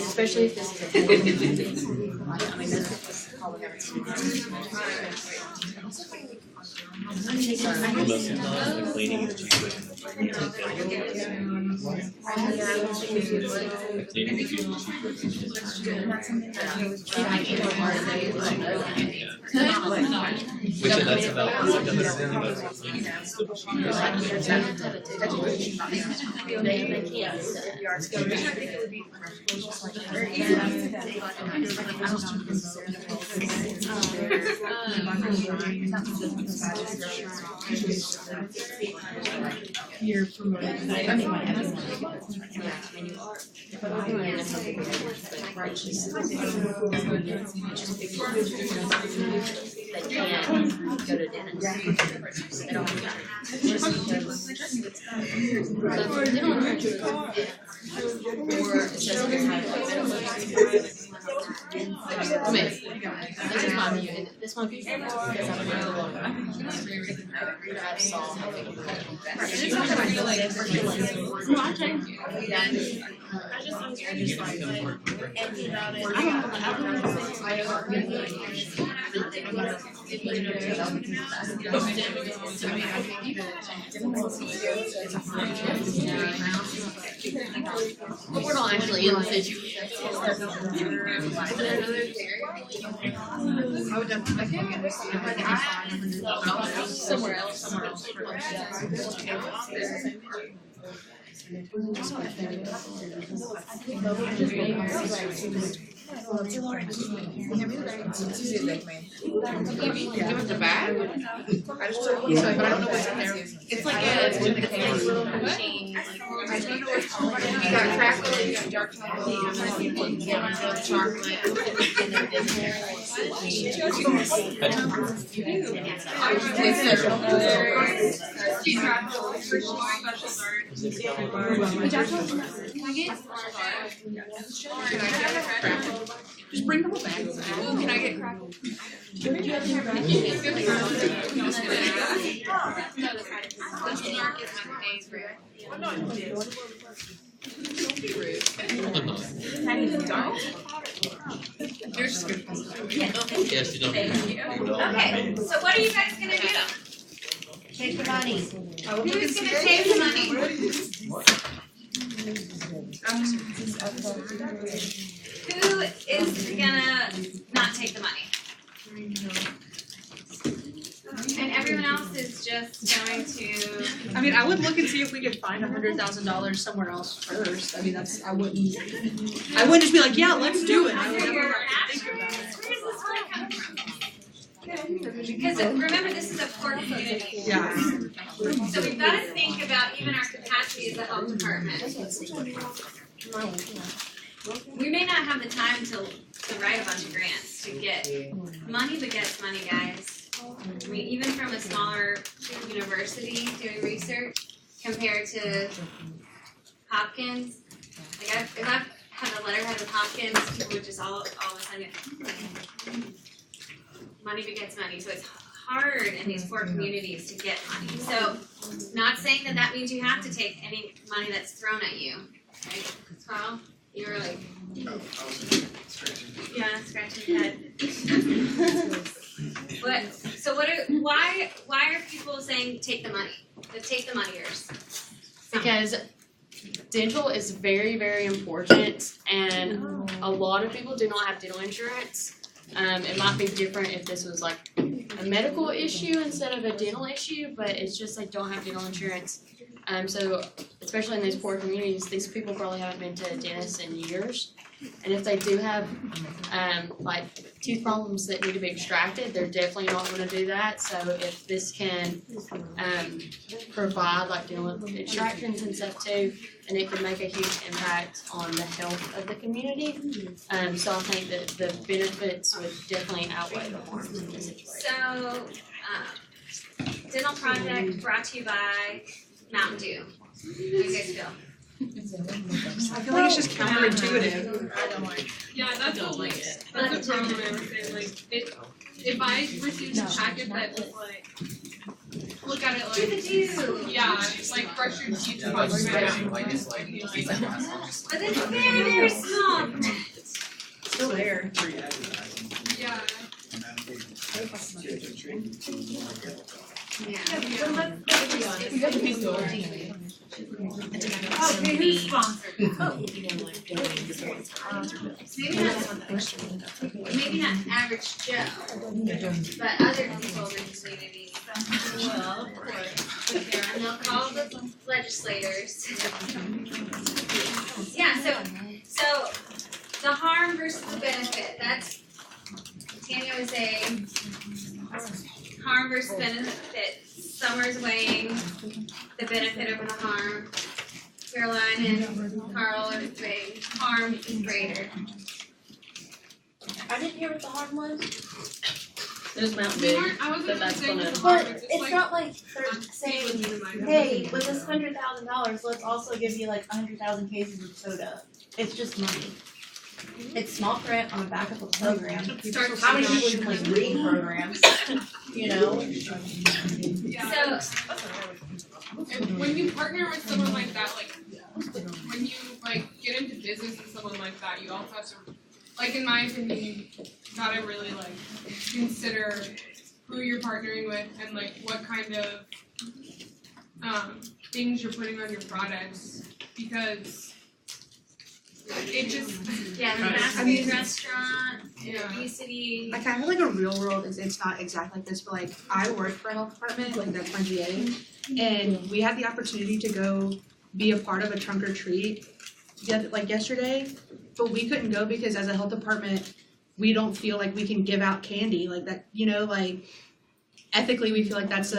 Especially if this is I mean, that's probably Which that's about You're promoting. I mean, my They can't go to dentist. They don't have time. So if dental insurance, or it says here how I mean, this is my view, this might be because I'm really long. I saw how they were. But we're not actually in the situation. Somewhere else. Give it the bag? I just took one, but I don't know what's in there. It's like a little machine. I don't know what's called. You got crackle, you got dark chocolate, Just bring the whole bag. Ooh, can I get crackle? Don't be rude. You're just good. Yes, you don't. Okay, so what are you guys gonna do? Take the money. Who's gonna take the money? Who is gonna not take the money? And everyone else is just going to. I mean, I would look and see if we could find $100,000 somewhere else first. I mean, that's, I wouldn't just be like, yeah, let's do it. I would never think about it. Where does this money come from? Because remember, this is a poor community. Yeah. So we've got to think about even our capacity as a health department. We may not have the time to write a bunch of grants to get money begets money, guys. I mean, even from a smaller university doing research compared to Hopkins, like if I've had a letterhead with Hopkins, people would just all of a sudden get money begets money. So it's hard in these poor communities to get money. So not saying that that means you have to take any money that's thrown at you, right? Carl, you were like, yeah, scratching your head. But so why are people saying take the money? Take the moneyers. Because dental is very, very important, and a lot of people do not have dental insurance. It might be different if this was like a medical issue instead of a dental issue, but it's just they don't have dental insurance. So especially in these poor communities, these people probably haven't been to a dentist in years. And if they do have like tooth problems that need to be extracted, they're definitely not going to do that. So if this can provide like dental extractions and stuff too, and it can make a huge impact on the health of the community. So I think that the benefits would definitely outweigh the harms in this situation. So dental project brought to you by Mountain Dew. How do you guys feel? I feel like it's just counterintuitive. I don't like it. Yeah, that's a problem I was saying. Like, if I received a packet that was like, look at it like, yeah, like brush your teeth. Like it's like But it's very, very small. Still there. Yeah. Okay, who's sponsored? Maybe not average Joe, but other people in the community. Well, of course. And they'll call the legislators. Yeah, so the harm versus the benefit, that's, Tanya was saying, harm versus benefit, Summer's weighing the benefit over the harm, Caroline and Carl are saying harm is greater. I didn't hear what the harm was. There's Mountain We Dew. weren't, I wasn't But even that's saying gonna- it's harm, But it's it's like, not like they're I'm saying, saying in my mind. hey, with this $100,000, let's also give you like 100,000 cases of soda. It's just money. It's small print on the back of a program. It starts How many to- people even like read programs? You know? Yeah. So, And when you partner with someone like that, like when you like get into business with someone like that, you also have to, like in my opinion, you gotta really like consider who you're partnering with and like what kind of things you're putting on your products, because it just yeah, the fast I mean- food restaurant, Yeah. obesity. Like I feel like a real world is it's not exactly like this, but like I work for a health department, like that's my GA, and we had the opportunity to go be a part of a trunk or treat like yesterday, but we couldn't go because as a health department, we don't feel like we can give out candy like that, you know, like ethically we feel like that's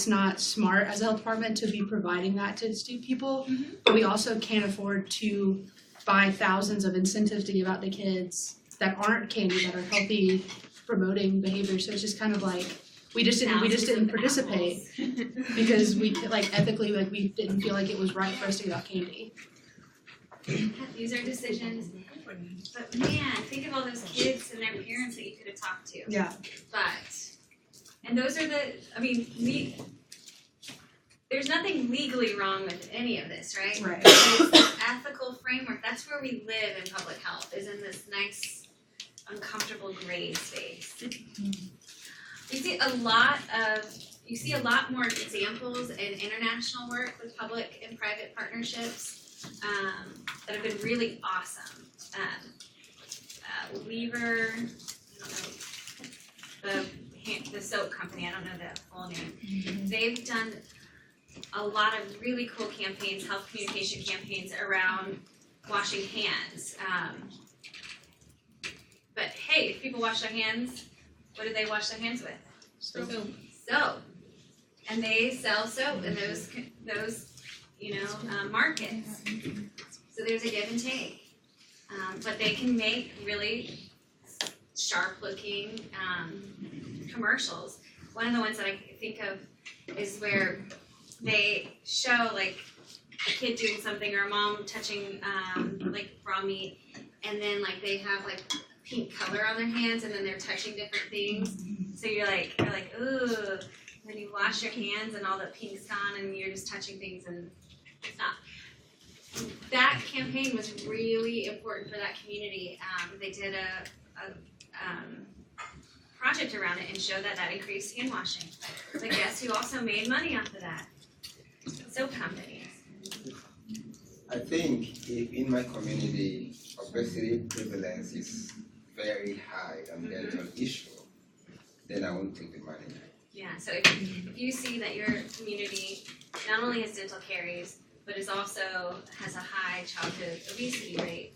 not smart as a health department to be providing that to student people, but we also can't afford to buy thousands of incentives to give out to kids that aren't candy, that are healthy, promoting behavior. So it's just kind of like we just didn't participate because we like ethically like we didn't feel like it was right for us to give out candy. These are decisions, but man, think of all those kids and their parents that you could have talked to. Yeah. And those are there's nothing legally wrong with any of this, right? Right. It's this ethical framework, that's where we live in public health, is in this nice, uncomfortable gray space. You see a lot more examples in international work with public and private partnerships that have been really awesome. Lever, I don't know, the soap company, I don't know the full name. They've done a lot of really cool campaigns, health communication campaigns around washing hands. But hey, if people wash their hands, what do they wash their hands with? Soap. And they sell soap in those markets. So there's a give and take. But they can make really sharp looking commercials. One of the ones that I think of is where they show like a kid doing something or a mom touching like raw meat, and then like they have like pink color on their hands and then they're touching different things. So you're like, ooh, then you wash your hands and all the pink's gone and you're just touching things and it's not. That campaign was really important for that community. They did a project around it and showed that increased hand washing. But guess who also made money off of that? Soap companies. I think if in my community obesity prevalence is very high and dental issue, then I won't take the money. Yeah, so if you see that your community not only has dental caries, but is also has a high childhood obesity rate.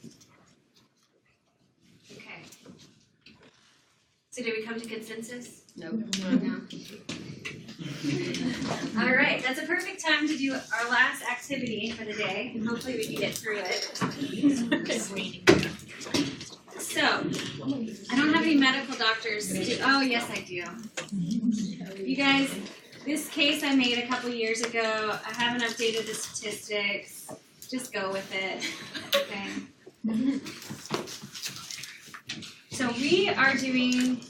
Okay. So did we come to consensus? No. No. All right, that's a perfect time to do our last activity for the day, and hopefully we can get through it. So, I don't have any medical doctors. Oh, yes, I do. You guys, this case I made a couple years ago, I haven't updated the statistics. Just go with it. Okay. So we are doing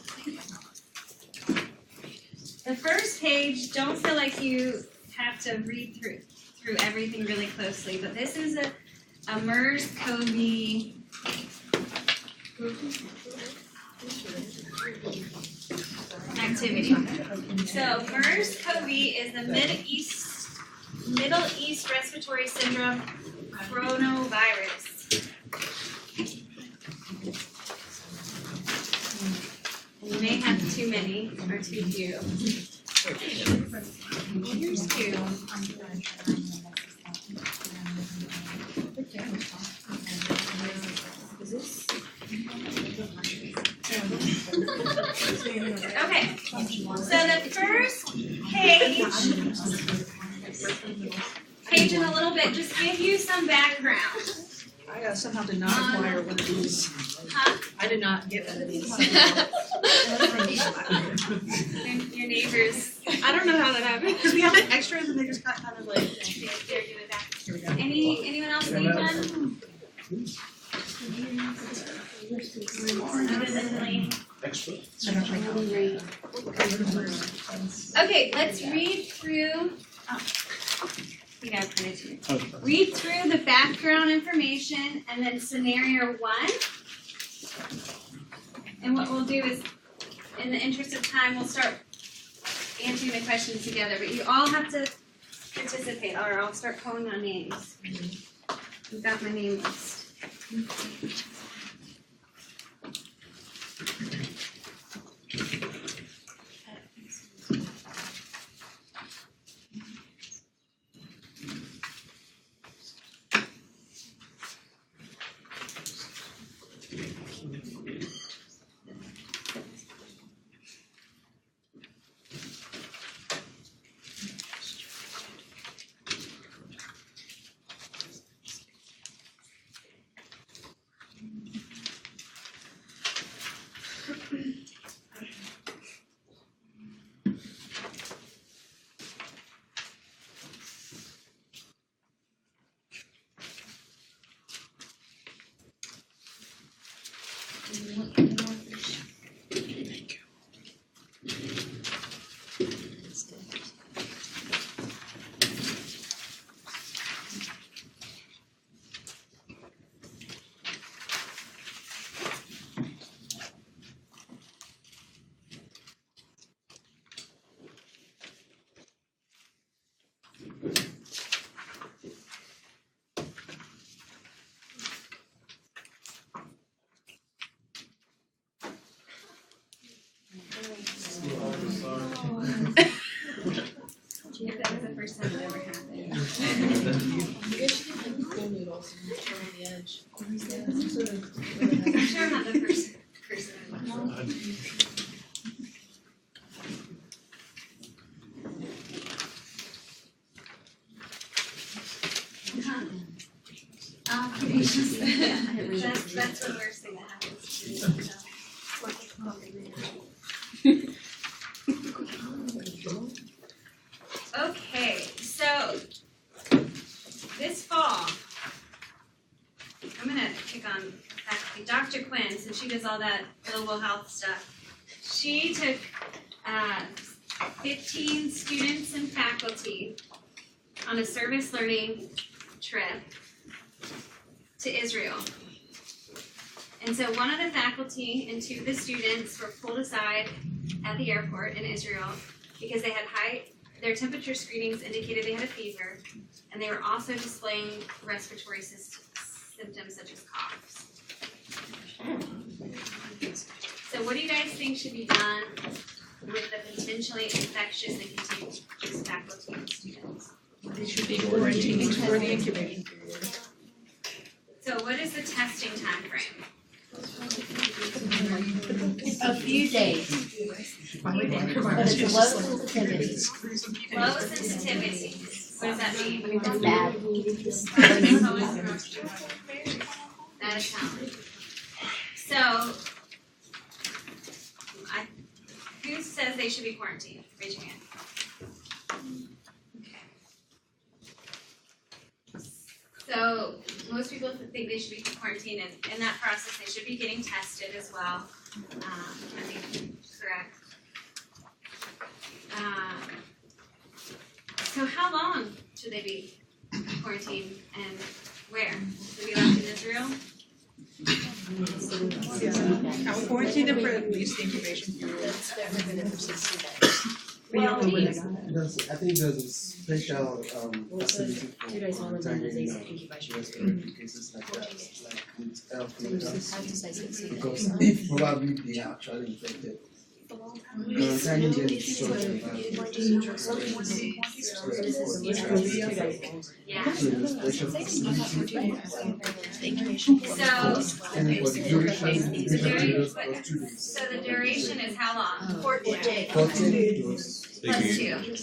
the first page. Don't feel like you have to read through everything really closely, but this is a MERS-CoV activity. So MERS-CoV is the Middle East Respiratory Syndrome coronavirus. You may have too many or too few. Here's two. Okay, so the first page in a little bit, just give you some background. I somehow did not acquire one of these. Huh? I did not get one of these. Your neighbors. I don't know how that happened, because we have like extras and they just got kind of like. Here, give it back. Here we go. Anyone else need one? Other than Delaney? Okay, let's read through. You gotta print it too. Read through the background information and then scenario 1. And what we'll do is, in the interest of time, we'll start answering the questions together, but you all have to participate, or I'll start calling on names. You've got my name list. If that was the first time it ever happened. I'm sure I'm not the first person. That's the worst thing that happens to me. Okay, so this fall, I'm gonna pick on faculty. Dr. Quinn, since she does all that global health stuff, she took 15 students and faculty on a service learning trip to Israel. And so one of the faculty and 2 of the students were pulled aside at the airport in Israel because they had their temperature screenings indicated they had a fever, and they were also displaying respiratory symptoms such as coughs. So what do you guys think should be done with the potentially infectious and contagious faculty and students? They should be quarantined for the incubation period. So what is the testing time frame? A few days. But it's low sensitivity. Low sensitivity. What does that mean? Bad. That is challenge. So, who says they should be quarantined? Raise your hand. Okay. So, most people think they should be quarantined, and in that process, they should be getting tested as well. I think, correct. So how long should they be quarantined and where? Should they be left in Israel? I would quarantine them for at least the incubation period. We don't know where they got it. I think there's a special facility for quarantining cases like that, like with health workers. Because if probably they are actually infected, quarantining them is something that Yeah. so the special facility vacation. So- And for the duration, The duration, of 2 days. So the duration is how long? 14 days. 14 plus Plus 2.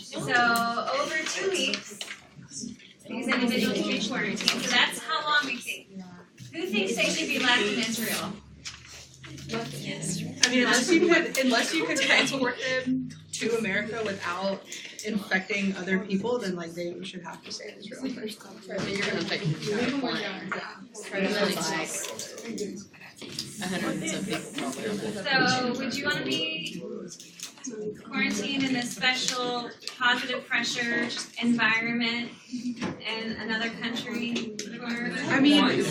So over 2 weeks, these individuals will be quarantined. So that's how long we think. Who thinks they should be left in Israel? I mean, unless you could transport them to America without infecting other people, then like they should have to stay in Israel first. You're gonna take a plane. Really like 100 and some people probably on that. So would you wanna be quarantined in this special positive pressure environment in another country? I mean,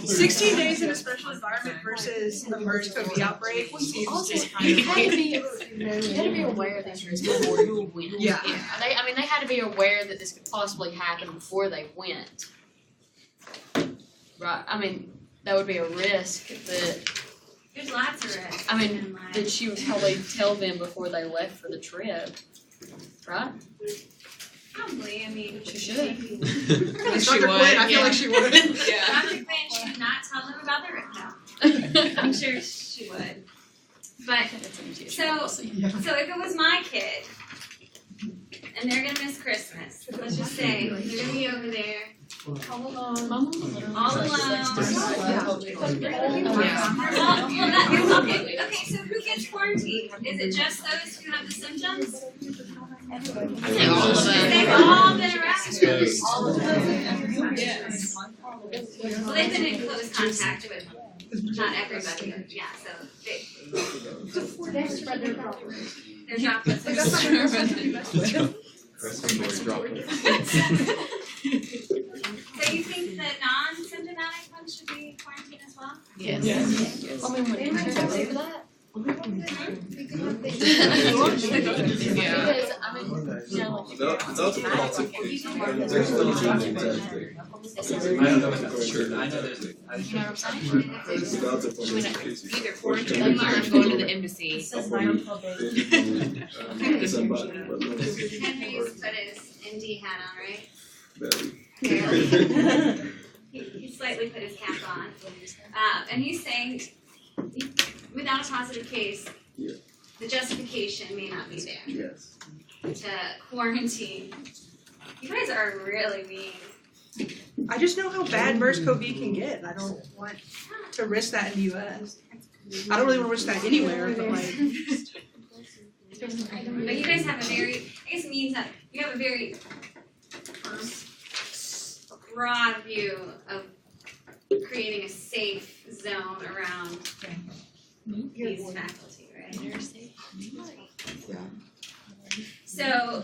16 days in a special environment versus a MERS-CoV outbreak seems Also, just kind you of. had to be aware of these risks before you went. Yeah. They had to be aware that this could possibly happen before they went. Right, I mean, that would be a risk that, There's lots of risks. I mean, in life. that she would probably tell them before they left for the trip, right? Probably, I mean. She should. Dr. Quinn, I feel like she would. Dr. Quinn should not tell them about the risk. I'm sure she would. But, so if it was my kid, and they're gonna miss Christmas, let's just say, they're gonna be over there, all alone. Okay, so who gets quarantined? Is it just those who have the symptoms? I think all of them. They've all been around. All of them. Yes. Well, they've been in close contact with not everybody, yeah, so They spread their droplets. they're droplets. So you think that non-symptomatic ones should be quarantined as well? Yes. Yes. I mean, They when might you have over to- that. We can have the- Yeah. Because, I mean, you know, like. It's out to politic. There's still changing Thursday. I don't know if that's true, I know there's, You know what I'm saying? It's about to politic cases. Either quarantine or I'm going to the embassy. It says viral public. Henry's put his ND hat on, right? Barely. He slightly put his cap on. And he's saying, without a positive case, Yeah. the justification may not be there Yes. to quarantine. You guys are really mean. I just know how bad MERS-CoV can get, and I don't want to risk that in the US. I don't really want to risk that anywhere, but like. But you guys have a very, I guess it means that you have a very broad view of creating a safe zone around these faculty, right? So,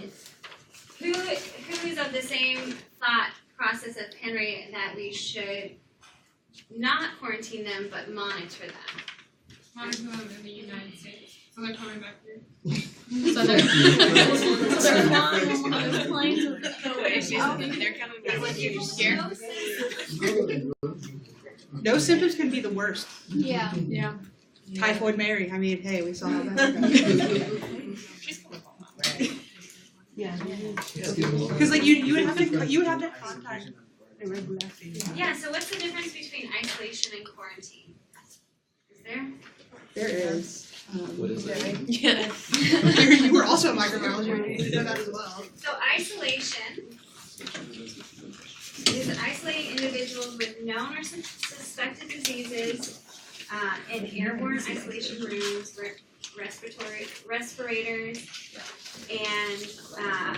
who is of the same thought process of Henry that we should not quarantine them but monitor them? Monitor them in the United States, so they're coming back here. So they're flying on those planes with They're coming back with you here. No symptoms can be the worst. Yeah. Yeah. Typhoid Mary, I mean, hey, we saw how that goes. She's coming home, right? Because like you would have to contact. Yeah, so what's the difference between isolation and quarantine? Is there? There is. What is it? Yeah. You were also a microbiologist, you know that as well. So isolation is isolating individuals with known or suspected diseases in airborne isolation rooms, respirators, and an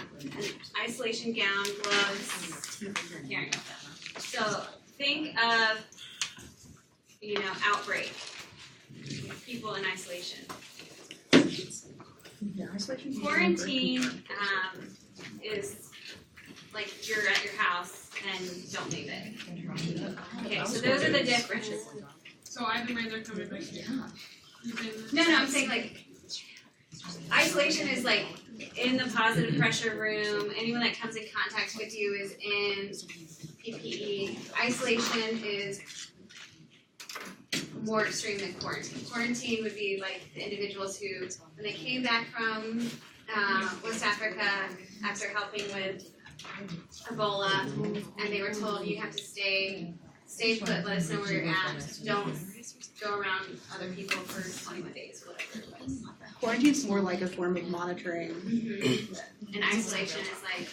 isolation gown, gloves, carrying with them. So think of, outbreak, people in isolation. Quarantine is like you're at your house and don't leave it. Okay, so those are the differences. So either way, they're coming back here. No, I'm saying like isolation is like in the positive pressure room. Anyone that comes in contact with you is in PPE. Isolation is more extreme than quarantine. Quarantine would be like the individuals who, when they came back from West Africa after helping with Ebola, and they were told you have to stay put, let us know where you're at, don't go around other people for 21 days, whatever it was. Quarantine's more like a form of monitoring. And isolation is like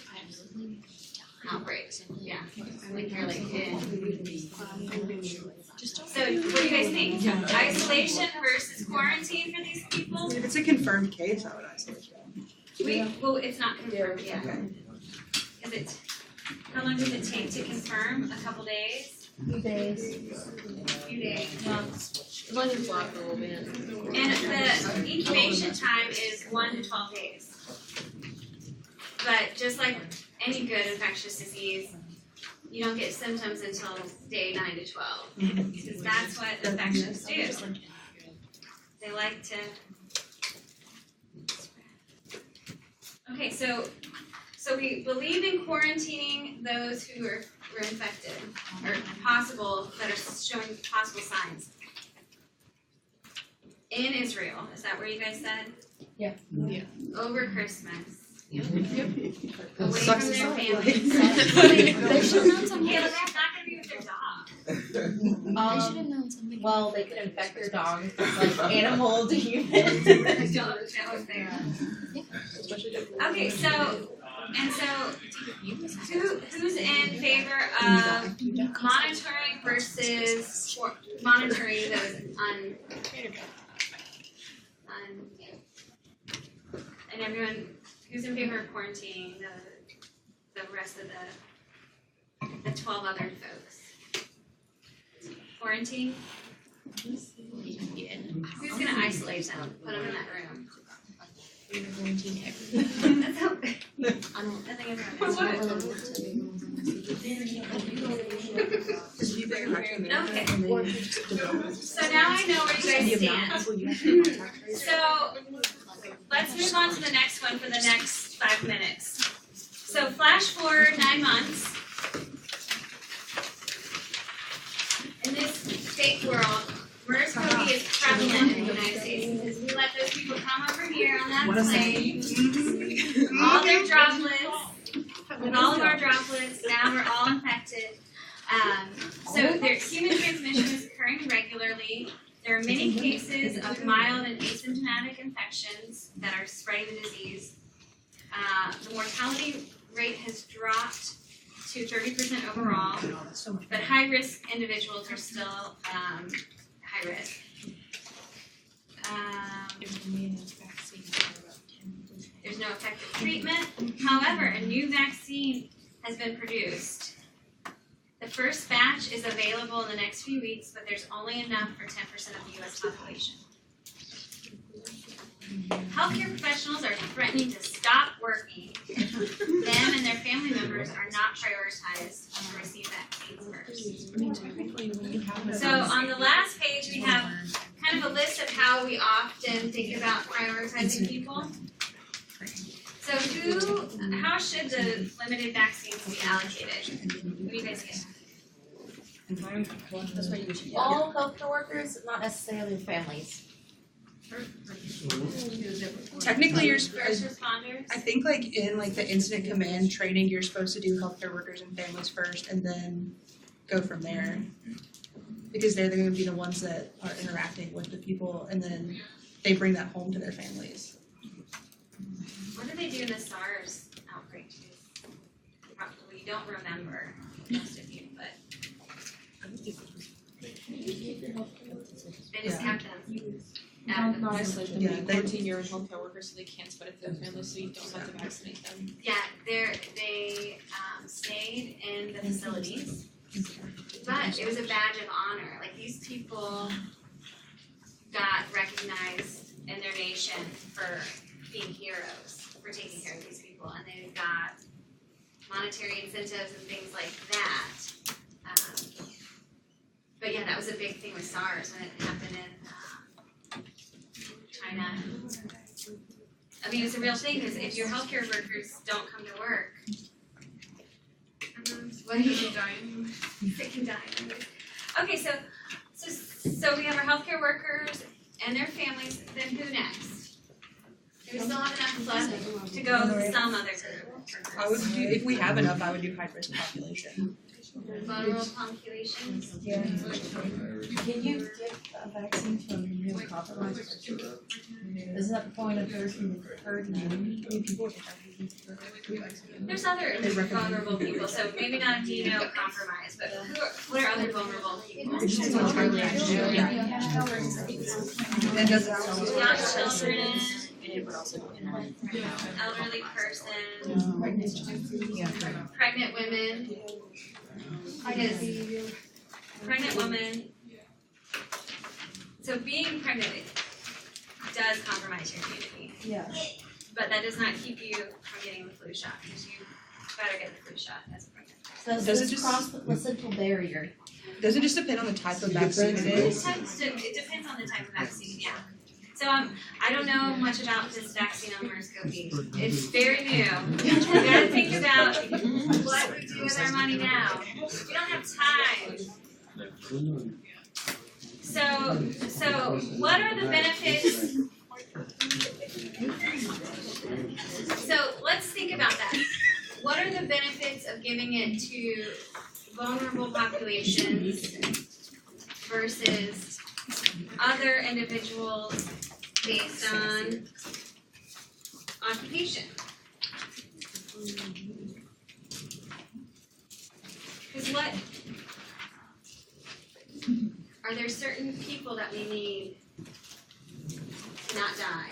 outbreak, yeah, like you're like in. So what do you guys think? Isolation versus quarantine for these people? If it's a confirmed case, I would isolate them. Well, it's not confirmed yet. Is it, how long does it take to confirm? A couple days? Few days. Few days. As long as it's locked a little bit. And the incubation time is 1 to 12 days. But just like any good infectious disease, you don't get symptoms until day 9 to 12. Because that's what infections do. They like to. Okay, so we believe in quarantining those who were infected, or possible, that are showing possible signs. In Israel, is that where you guys said? Yeah. Yeah. Over Christmas. Yep. Away Sucks from to their suck. families. They should have known something. Yeah, but they're not gonna be with their dog. They should have known something. Well, they could infect their dog, like animal to human. I don't understand what's there. Okay, so who's in favor of monitoring versus monitoring those and everyone who's in favor of quarantining the rest of the 12 other folks? Quarantine? Who's gonna isolate them, put them in that room? That's how, I think everyone Okay. So now I know where you guys stand. So let's move on to the next one for the next 5 minutes. So flash forward 9 months. In this fake world, MERS-CoV is prevalent in the United States because we let those people come over here on that plane, all their droplets, with all of our droplets, now we're all infected. So their human transmission is occurring regularly. There are many cases of mild and asymptomatic infections that are spreading the disease. The mortality rate has dropped to 30% overall, but high-risk individuals are still high risk. There's no effective treatment. However, a new vaccine has been produced. The first batch is available in the next few weeks, but there's only enough for 10% of the U.S. population. Healthcare professionals are threatening to stop working. Them and their family members are not prioritized to receive vaccines first. So on the last page, we have kind of a list of how we often think about prioritizing people. So how should the limited vaccines be allocated? What do you guys think? All healthcare workers, not necessarily families. Technically, you're First responders? I think like in like the incident command training, you're supposed to do healthcare workers and families first and then go from there. Because they're gonna be the ones that are interacting with the people and then they bring that home to their families. What did they do in the SARS outbreak? Probably you don't remember, most of you, but they just kept them. Not isolate them, Yeah, they they- quarantine your healthcare workers so they can't spread it to their families, so you don't have to vaccinate them. Yeah, they stayed in the facilities, but it was a badge of honor. Like these people got recognized in their nation for being heroes, for taking care of these people, and they got monetary incentives and things like that. But yeah, that was a big thing with SARS when it happened in China. I mean, it's a real thing because if your healthcare workers don't come to work, what do you do? They can die. Okay, so we have our healthcare workers and their families. Then who next? Do we still have enough left to go to some other group? I would do, if we have enough, I would do high risk population. Vulnerable populations? Yeah. Can you give a vaccine to a immunocompromised person? Isn't that the point of herd immunity? There's other vulnerable people, so maybe not immunocompromised, but what are other vulnerable people? That doesn't. Young children, elderly person, pregnant women. Because pregnant women, so being pregnant does compromise your immunity. Yeah. But that does not keep you from getting the flu shot, because you better get the flu shot as a pregnant. So Does it let's just- cross the placental barrier. Does it just depend on the type of vaccine it is? It depends on the type of vaccine, yeah. So I don't know much about this vaccine on MERS-CoV. It's very new. We gotta think about what we do with our money now. We don't have time. So what are the benefits? So let's think about that. What are the benefits of giving it to vulnerable populations versus other individuals based on occupation? Because what, are there certain people that we need to not die?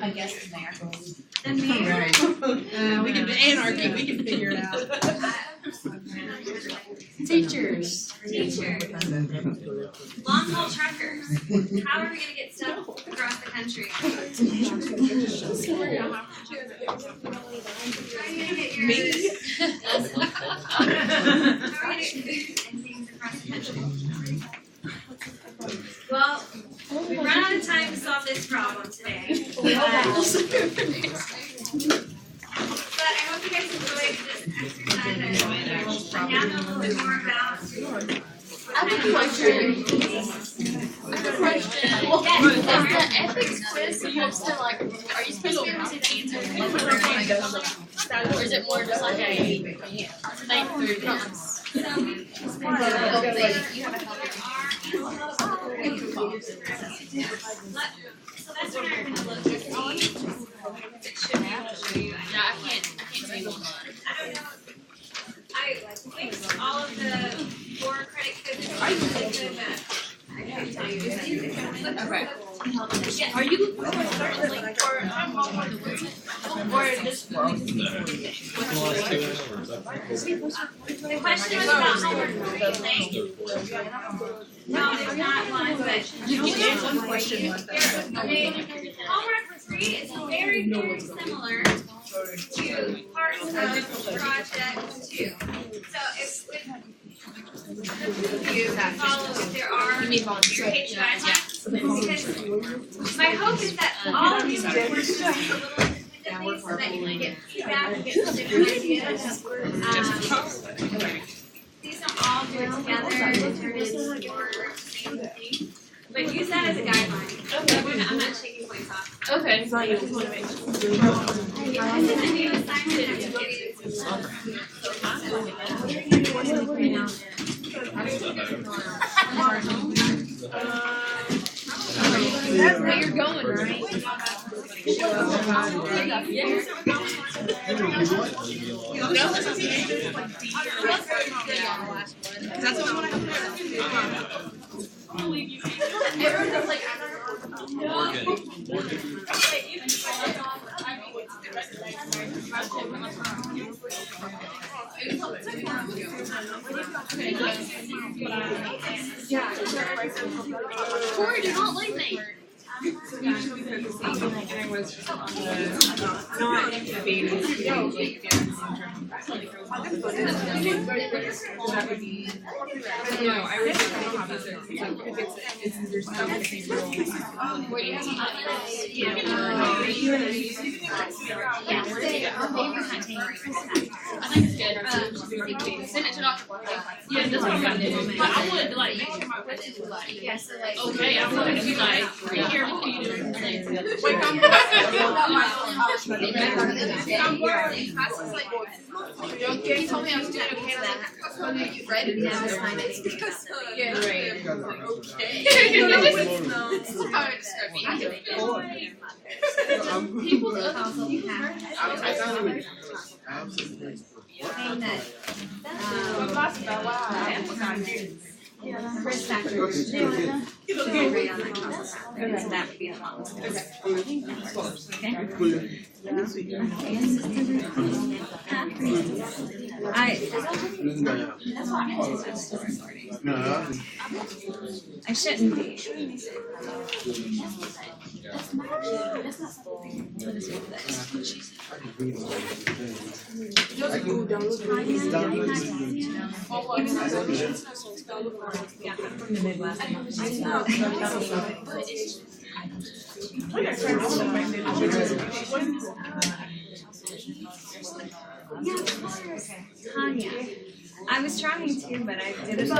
I guess the mayor. The mayor? We can, anarchy, we can figure it out. Teachers. Long haul truckers. How are we gonna get stuff across the country? How are you gonna get your How are you gonna get things across the country? Well, we run out of time to solve this problem today. But I hope you guys enjoyed this exercise and now know a little bit more about. I have a question. Yes, the ethics quiz, you have to like, are you supposed to be able to see the answers? Or is it more just like a thank food comes? So that's what I'm gonna look to see. It should be able to show you. No, I can't see one. I don't know. I linked all of the 4 credit quizzes so that I can tell you. Okay. Yes. Are you looking for a certain link for or this The question was about homework 3 link. No, there's not one, but You can answer one question once. homework 3 is very, very similar to parts of project 2. So if you follow, there are page guidelines. Because my hope is that all of these work just a little independently so that you can get feedback and get some different ideas. Please don't all do it together and turn into your same thing. But use that as a guideline. I'm not taking points off. Okay. And then you assign it That's where you're going, right? That's what I want to have. Everyone's like, Corey, do not leave me. and I was just on the not incubating feelings in terms of that would be no, I would say the opposite. Like if it's there's stuff that can really I think it's good. Send it to Dr. Yeah, that's what I'm gonna do. But I wanted to like, Yeah, so like. okay, I wanted to be like, right here, what are you doing? I'm worried. Classes like He told me I was doing okay, and then you read it. Never find It's anything because about that. yeah, Right. okay. No, This is how I describe it. People, Saying that, risk factors. Should rate on that process. So that would be a lot. I shouldn't be. From the Midwest. Tanya. I was trying to, but I did it.